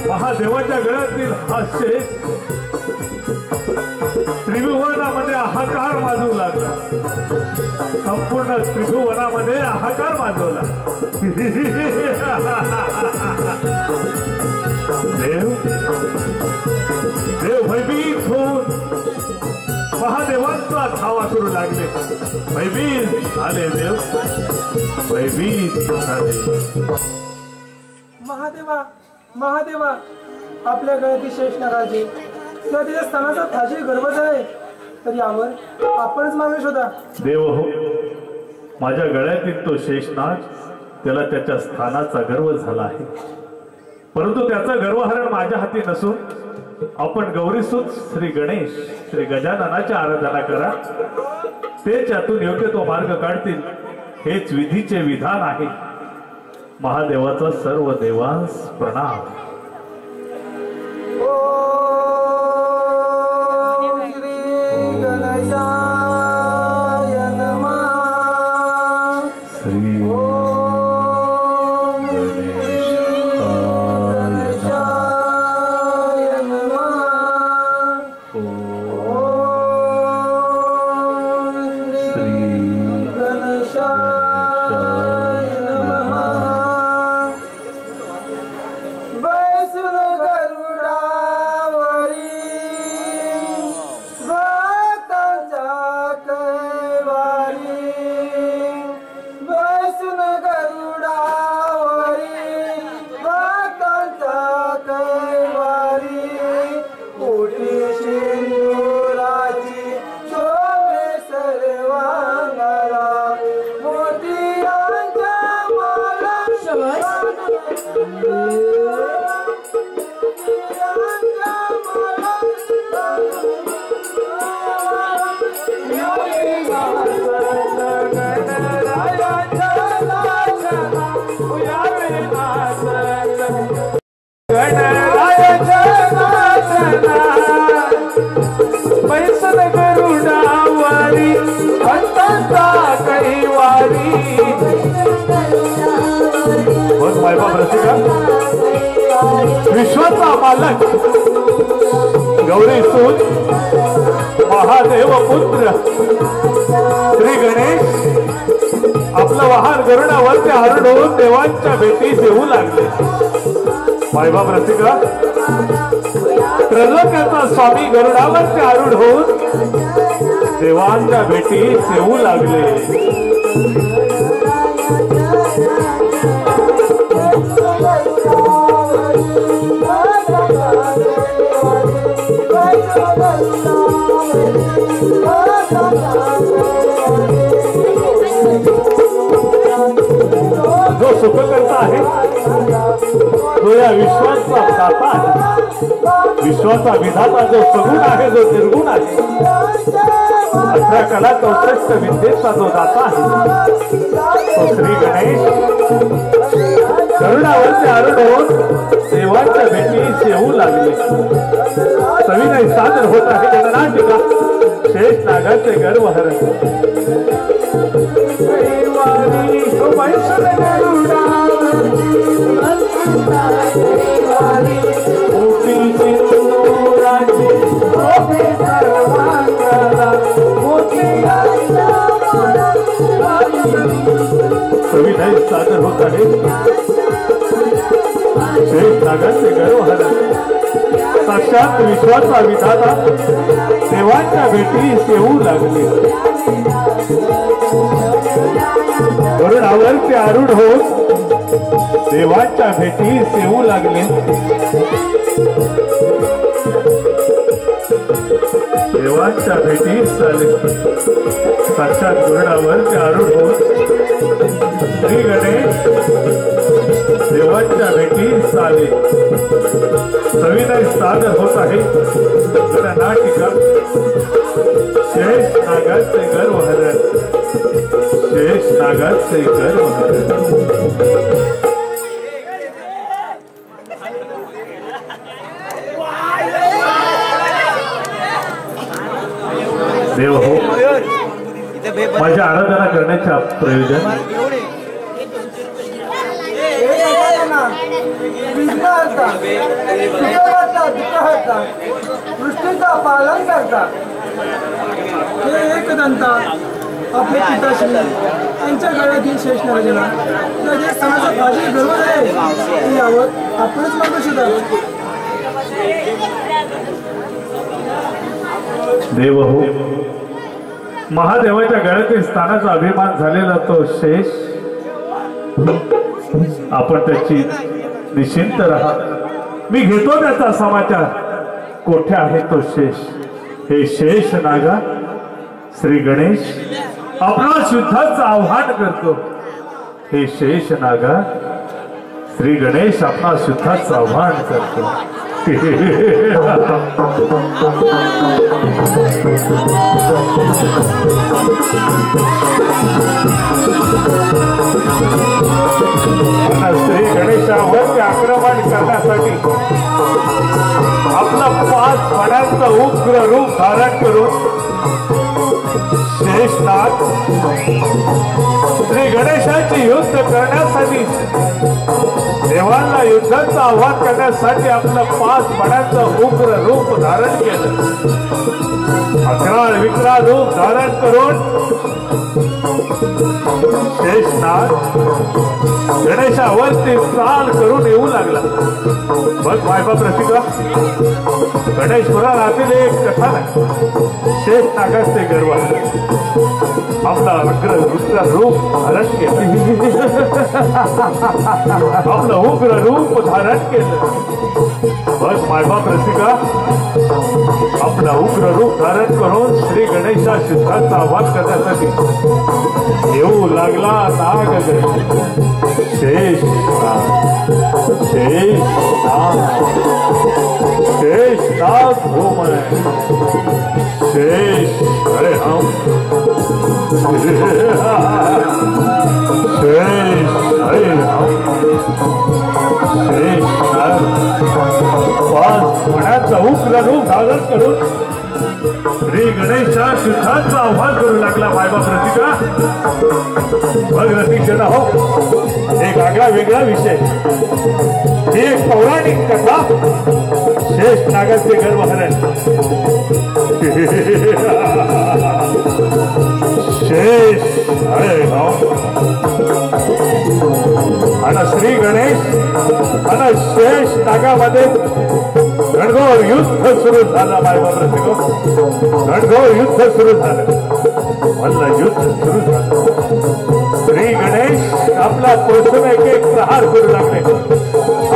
महादेवाच्या गळ्यातील हा शेष त्रिभुवनामध्ये हाहाकार माजवू लागला. संपूर्ण त्रिभुवनामध्ये हाहाकार माजवला. देव देव भयभीत होऊन महादेवांचा धावा करू लागले. भयभीत झाले देव, भयभीत झाले. महादेवा, महादेवा, आपल्या गळ्यातील शेषनागाची किंवा तिच्या स्थानाचा फाशी गर्भच आहे, तर यावर आपणच मागे शोधा. देव हो, माझ्या गळ्यातील तो शेषनाग, त्याला त्याच्या स्थानाचा गर्व झाला आहे, परंतु त्याचा गर्वहरण माझ्या हाती नसून आपण गौरीसूत श्री गणेश श्री गजाननाची आराधना करा. ते त्यातून योग्य तो मार्ग काढतील, हेच विधीचे विधान आहे. महादेवाचा सर्व देवांस प्रणाम. विश्वाचा मालक गौरीसूत महादेव पुत्र श्री गणेश आपलं वाहन गरुडावरती आरूढ देवांच्या भेटीस येऊ लागले. मायबाप रसिका, त्रैलोक्याचा स्वामी गरुडावरती आरूढ होऊन देवांच्या भेटीस येऊ लागले. जो सुख करता आहे तो या विश्वाचा दाता आहे. विश्वाचा विधाता जो सगुण आहे, जो निर्गुण आहे, 18 कला 64 विद्येचा जो दाता आहे, तो श्री गणेश गरुडावरती आरूढ होऊन देवांच्या भेटीस येऊ लागले. सविनय सादर होत आहे गणनाटिका शेष नागाचे गर्वहरण. सविनय सादर होत आहे शेष नागाचे गर्वहरण. साक्षात विश्वाचा विधाता देवांच्या भेटीस येऊ लागले. गरुडावरती आरूढ होऊन देवांच्या भेटीस येऊ लागले. देवांच्या भेटीस आले. साक्षात गरुडावरती आरूढ होऊन श्री गणेश देवांच्या भेटीस आले. सविनय सादर होत आहे गणनाटिका शेष नागाचे गर्वहरण. शेष नागाचे गर्वहरण. देव हो, माझ्या आराधना करण्याच्या प्रयोजन सृष्टीचा पालन करता हे एकदंता आपले पिताश्री त्यांच्या गळ्यातील शेषनागाला जे सणाचा फाशी गर्व आहे, यावर आपणच मार्ग शोधा. देव हो, महादेवाच्या गळ्यातील स्थानाचा अभिमान झालेला तो शेष, आपण त्याची निश्चिंत राहा. मी घेतो त्याचा समाचार. कोठे आहे तो शेष? हे शेष नागा श्री गणेश आपणास युद्धाचं आव्हान करतो. हे शेष नागा श्री गणेश आपणास युद्धाचं आव्हान करतो. श्री गणेशावर आक्रमण करण्यासाठी आपलं 5 फणांचं उग्र रूप धारण करून शेषनाग श्री गणेशाची युद्ध करण्यासाठी देवांना युद्धाचं आव्हान करण्यासाठी आपलं 5 फणांचं उग्र रूप धारण केलं. अकराळ विक्राळ रूप धारण करून शेषनाग गणेशावरती चाल करून येऊ लागला. बघ मायबाप रसिका, गणेश पुराणातील एक कथा नाही. शेषनागाचे गर्व आपला उग्र रूप धारण केलं. आपलं उग्र रूप धारण केलं. बघ मायबाप रसिका, आपला उग्र रूप धारण करून श्री गणेशा युद्धाचं आव्हान करण्यासाठी येऊ लागला नाग शेषनाग. शेषनाग हो मैं शेष, अरे हम शेष, अरे हम शेषनाग 5 फणांचं उग्र रूप धारण करून श्री गणेशा युद्धाचं आव्हान करू लागला. मायबाप रसिका, बघ रसिक जन हो, एक आगळा वेगळा विषय. ही एक पौराणिक कथा, शेषनागाचे गर्वहरण. शेष, अरे आणि श्री गणेश आणि शेष नागामध्ये रणघोर युद्ध सुरू झालं. मायबाप रसिको, रणघोर युद्ध सुरू झालं. म्हणलं युद्ध सुरू झालं. श्री गणेश आपला पोषण एक प्रहार करू लागले.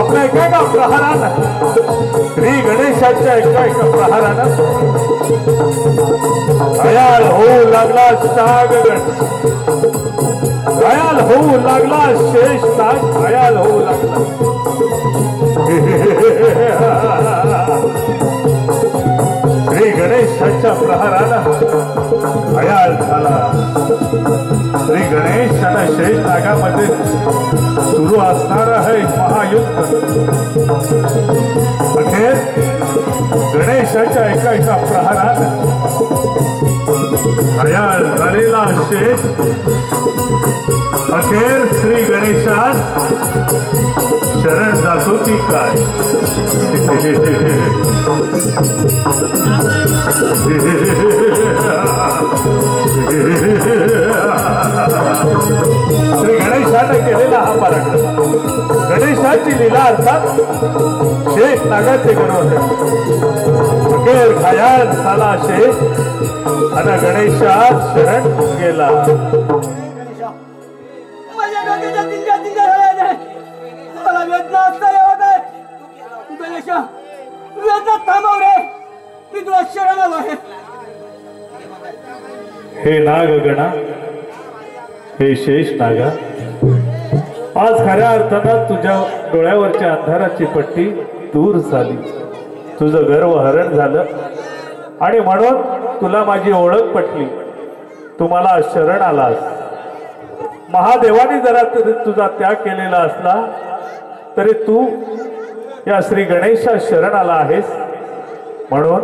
आपल्या एका प्रहारानं, श्री गणेशाच्या एका प्रहारानं घायाळ होऊ लागला नागगण. घायाळ होऊ लागला शेषनाग. घायाळ होऊ लागला. श्री गणेशाच्या प्रहारानं घायाळ झाला. श्री गणेश आणि शेषनागामध्ये सुरू असणार आहे महायुद्ध. अखेर गणेशाच्या एका प्रहारानं घायाळ झालेला शेष अखेर श्री गणेशात शरण जातो की काय? श्री गणेशाने केलेला हा पराक्रम, गणेशाची लीला अर्थात शेषनागाचे गर्व. अखेर घायाळ झाला शेष आणि गणेशात शरण गेला. मला वेदना असता येत आहे. गणेशा, वेदना थांबव रे, मी तुला शरण आलो आहे. हे नागगणा, हे शेषनागा, आज खऱ्या अर्थानं तुझ्या डोळ्यावरच्या अंधाराची पट्टी दूर झाली. तुझं गर्व हरण झालं आणि म्हणून तुला माझी ओळख पटली. तुम्हाला शरण आलास. महादेवाने जरा तुझा त्याग केलेला असला तरी तू या श्री गणेशा शरण आला आहेस, म्हणून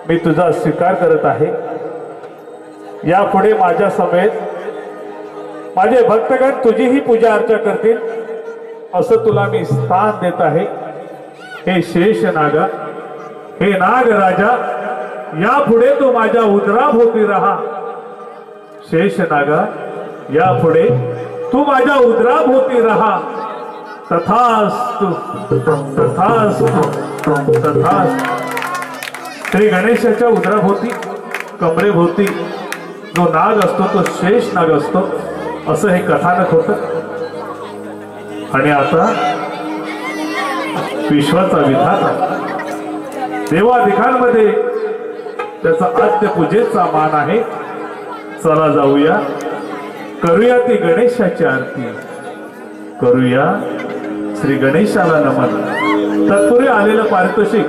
मी तुझा स्वीकार करत आहे. यापुढे माझ्या समेत माझे भक्तगण तुझीही पूजा अर्चा करतील असं तुला मी स्थान देत आहे. हे शेषनागा, हे नागराजा, यापुढे तू माझ्या उदराभोवती राहा. शेषनागा, यापुढे तू माझ्या उदराभोवती राहा. तथास्तु, तथास्तु, तथास्तु. श्री गणेशाच्या उदराभोवती, कमरेभोवती जो नाग असतो तो शेष नाग असतो, असं हे कथानक होतं. आणि आता विश्वाचा विधाता देवादिखांमध्ये त्याचा आद्य पूजेचा मान आहे. चला जाऊया, करूया ती गणेशाची आरती, करूया श्री गणेशाला नमन. तत्पूर्वी आलेलं पारितोषिक,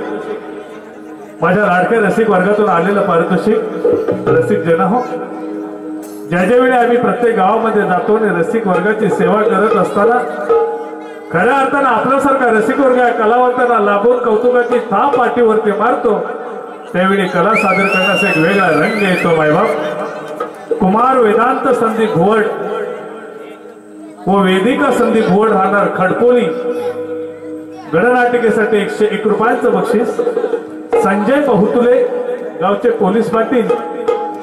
माझ्या लाडक्या रसिक वर्गातून आलेलं पारितोषिक. रसिक जन हो, ज्या ज्यावेळी आम्ही प्रत्येक गावामध्ये जातो आणि रसिक वर्गाची सेवा करत असताना खऱ्या अर्थानं आपल्यासारखा रसिक वर्ग या कलावंतांना लाभून कौतुकाची थाप पाठीवरती मारतो, त्यावेळी कला सादर करण्याचा एक वेगळा रंग येतो. मायबाप कुमार वेदांत संदीप घोवड व वेदिका संदीप घोवड राहणार खडपोली गणनाटिकेसाठी 101 रुपयांचं बक्षीस. संजय बहुतुले गावचे पोलीस पाटील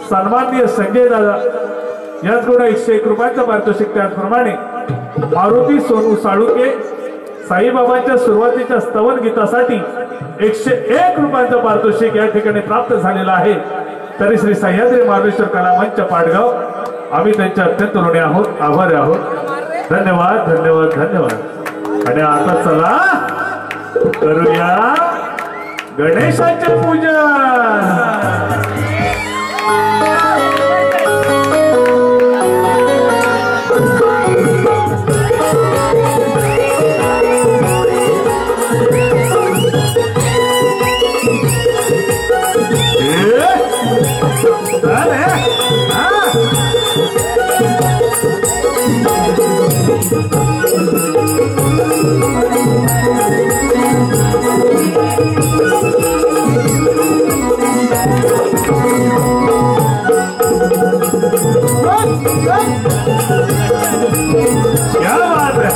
सन्माननीय संजय दादा याचकडे 101 रुपयांचं पारितोषिक. त्याचप्रमाणे मारुती सोनू साळुके साईबाबांच्या सुरुवातीच्या स्तवन गीतासाठी 101 रुपयांचं पारितोषिक या ठिकाणी प्राप्त झालेलं आहे. तरी श्री सह्याद्री मार्लेश्वर कला मंच पाडगाव आम्ही त्यांचे अत्यंत ऋणी आहोत, आभारी आहोत. धन्यवाद धन्यवाद धन्यवाद. आणि आता चला करूया गणेशाचे पूजन. क्या बात है.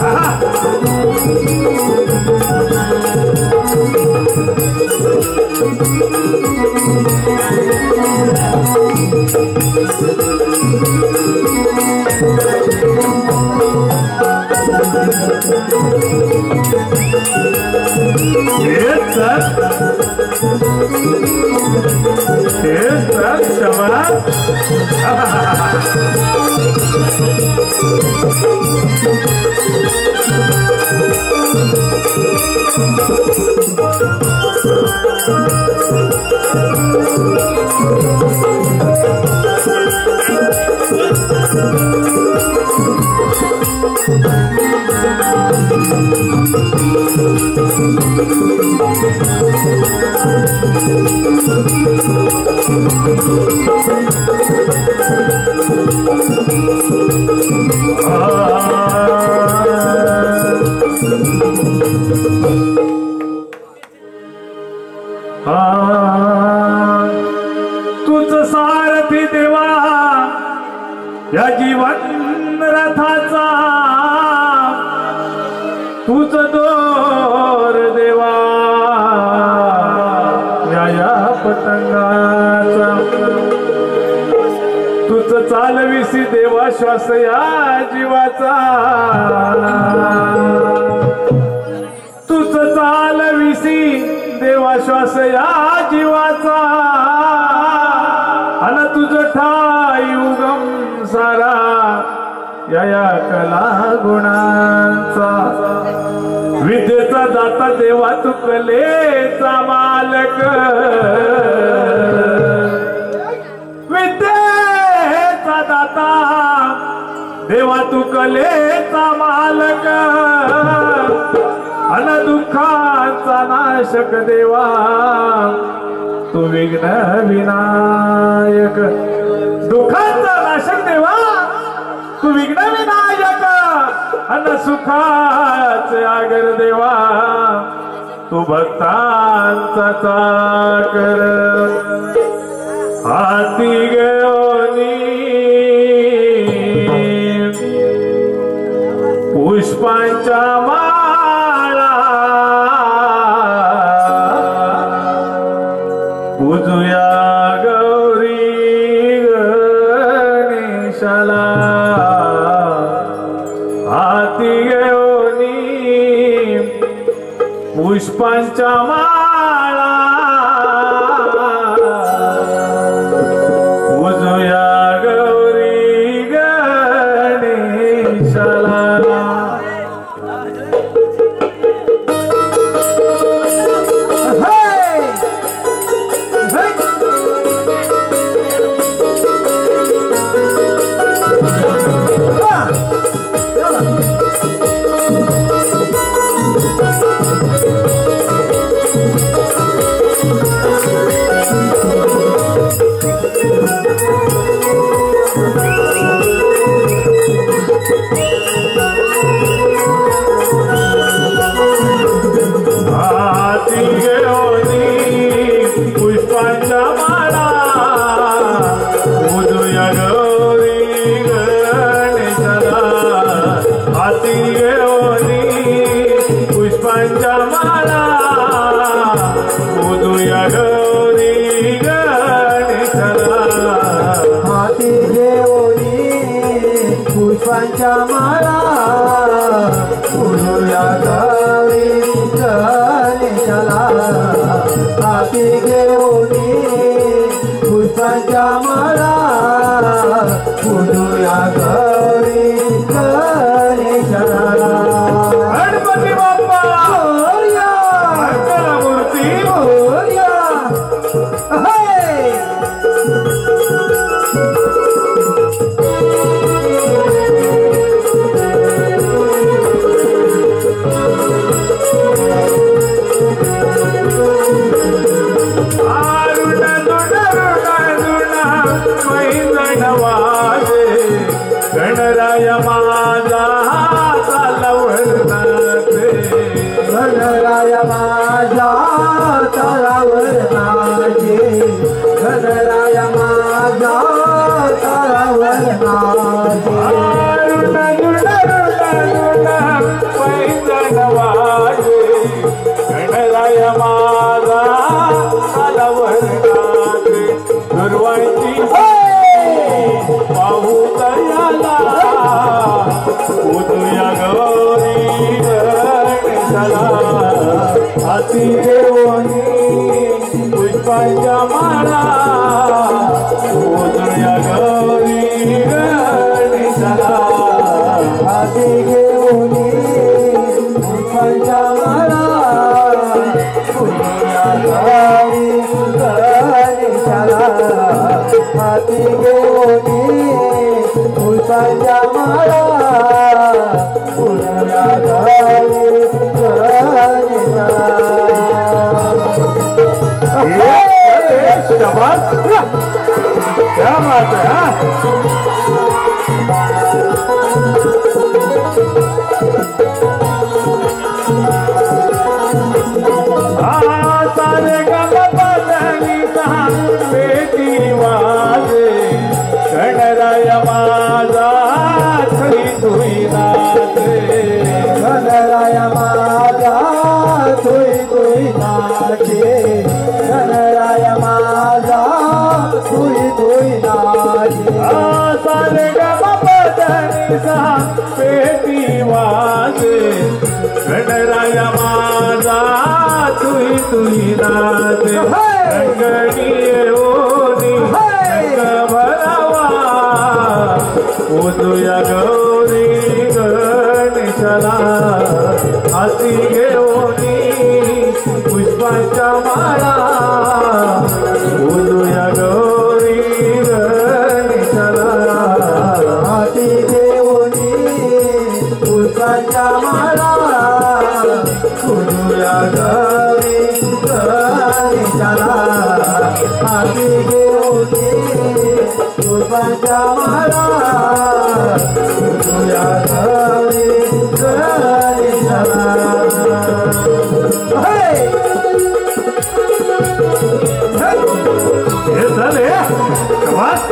तुझ सारथी देवा या जीवन रथाचा, तुझ दोर देवा या पतंगाचा, तुझ चालविसी देवा श्वास या जीवाचा, तुझ चालविसी देवा श्वास या जीवाचा, अन तुझ ठाई उगम सारा या कला गुणांचा, विद्येचा दाता देवा तू कलेचा मालक, विद्येचा दाता देवा तू कलेचा मालक, अन दुःखाचा नाशक देवा तू विघ्न विनायक, दुःखाचा नाशक देवा तू विघ्न विनायक, अन सुखाचे आगर देवा तू भक्तांचा चाकर, हाती घेऊनी पुष्पांच्या माळा, पूजुया गौरी गणेशाला, हाती घेऊनी पुष्पांच्या माळा, पूजुया गौरी गणेशाला. पुष्पांच्या माळा उदूया गौरी गणेशाला हाती घेऊनी पुष्पांच्या माळा उडूया गौरी गणेशाला हाती घेऊनी पुष्पांच्या माळा उडूया गौरी गणेशाला गणपती बाप्पा मोरया मंगलमूर्ती मोरया गणराय माझा चालवणाचे गणराय माझा तळावर नाचे गणराय माझा तळावर नाचे गणराय माझा चालवणाचे दुर्वांची पाहू तयाला उदूया गौरी गणेशाला हाती घेऊनी पुष्पांच्या माळा उदूया गौरी गणेशाला हाती घेऊनी पुष्पांच्या माळा उडूया गौरी गणेशाला हाती घेऊनी पुष्पांच्या माळा उडूया गौरी गणेशाला शाबाश क्या बात है सारे गणपती बेटी वाजे गणराय माझा थई तुई नाचे गणराय माझा तुई तुई नाचे गणराय माझा तुई तुई नाचे सारे गणपती बेटी वाजे गणराय माझा तुई तुई नाचे रंगणीये ओनी रंग भरावा उदूया गौरी गणेशाला हाती घेऊनी पुष्पांच्या माळा उदूया गौरी गणेशाला हाती घेऊनी पुष्पांच्या माळा उडूया गौरी गणेशाला हाती घेऊनी पुष्पांच्या माळा उडूया गौरी गणेशाला हे झाले शाबास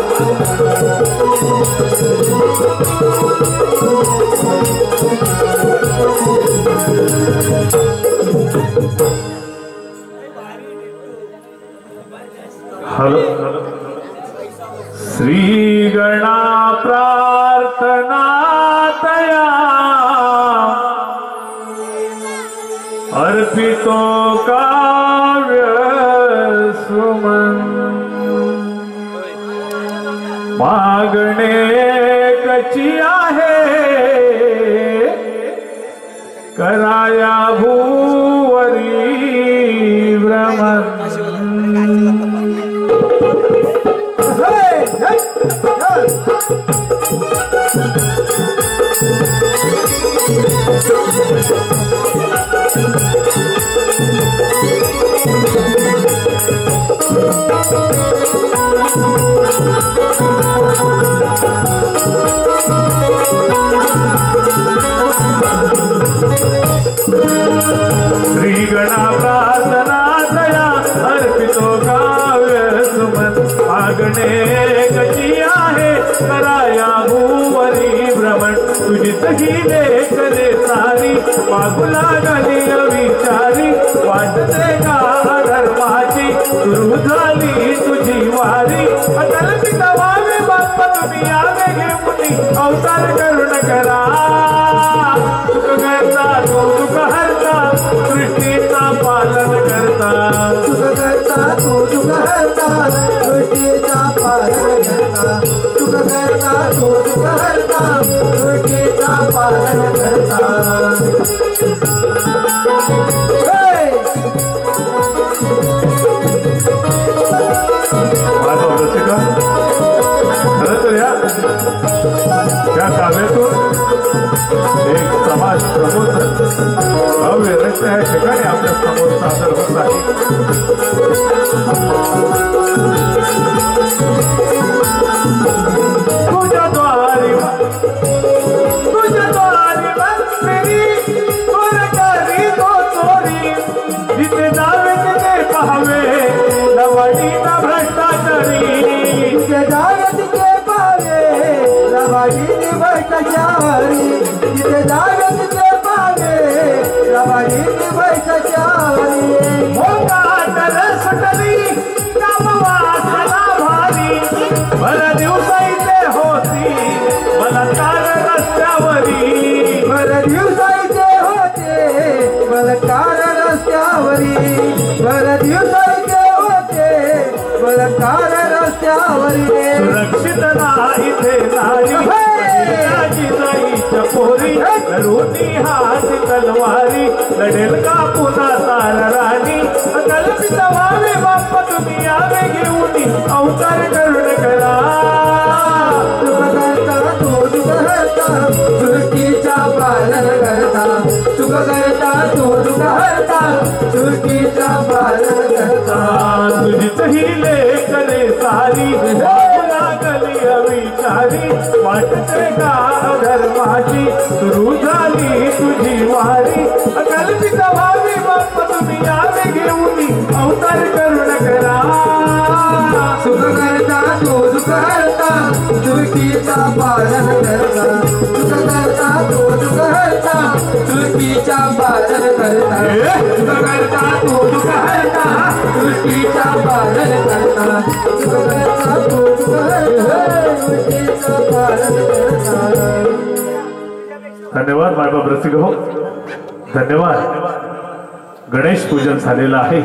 हॅलो श्री गणा प्रार्थना तया अर्पितो काव्य सुमन मागणे कची आहे कराया भूवरी भ्रमण श्री गणा प्रार्थना दया अर्पितो काव्य सुमन मागणे कशी आहे कराया भूवरी भ्रमण तुझी तही लेखने सारी मागू लागली विचारी वाटते का धर्माची सुरू झाली तुझी वारी कल्पिता वावे बाप तुम्ही आवे घेऊनी अवतार करुण करा सुख करता तो दुःख हरता सृष्टीचा पालन करता सुख करता तो दुःख हरता सृष्टीचा पालन करता सुख करता तो दुःख हरता सृष्टीचा पालन करता खरं तर या काव्यातून एक समाज प्रबोधन भव्य रचना या ठिकाणी आपल्या समोर सादर होत आहे तुझ्या द्वारी मेरी चोरकारी तो चोरी जिथे जावे तिथे पाहावे लवाडी ना भ्रष्टाचारी तुझे जागत के पावे रवाडी भ्रष्टाचारी जिथे जागत के पावे रवाडी भ्रष्टाचारी मोठा तर सुटली कामवासना भारी भर दिवसा इथे होती बलात्कार रस्त्यावरी भर दिवसा इथे होते बलात्कार रस्त्यावरी भर दिवसा इथे होते बलात्कार रस्त्यावरी सुरक्षित ना इथे नारी जाईच्या पोरी लढूनी हात तलवारी लढेल का पुन्हा तार राणी कल्पित व्हावे बाप तुम्ही आवे घेऊनी अवतार करुण करा सुख करता तो दुःख हरता सृष्टीचा पालन करता सुख करता तो दुःख हरता सृष्टीचा पालन करता तुझीच ही लेखने सारी लागली अविचारी वाटते का धर्माची सुरू झाली तुझी वारी कल्पित व्हावी बाप तुम्ही आवे घेऊनी अवतार करुण करा सुख करता तो दुःख हरता सृष्टीचा पालन करता सुख करता तो दुःख हरता सृष्टीचा पालन करता सुख करता तो दुःख हरता सृष्टीचा पालन करता सुख करता तो दुःख हरता सृष्टीचा पालन करता धन्यवाद मायबाप रसिक हो धन्यवाद गणेश पूजन झालेलं आहे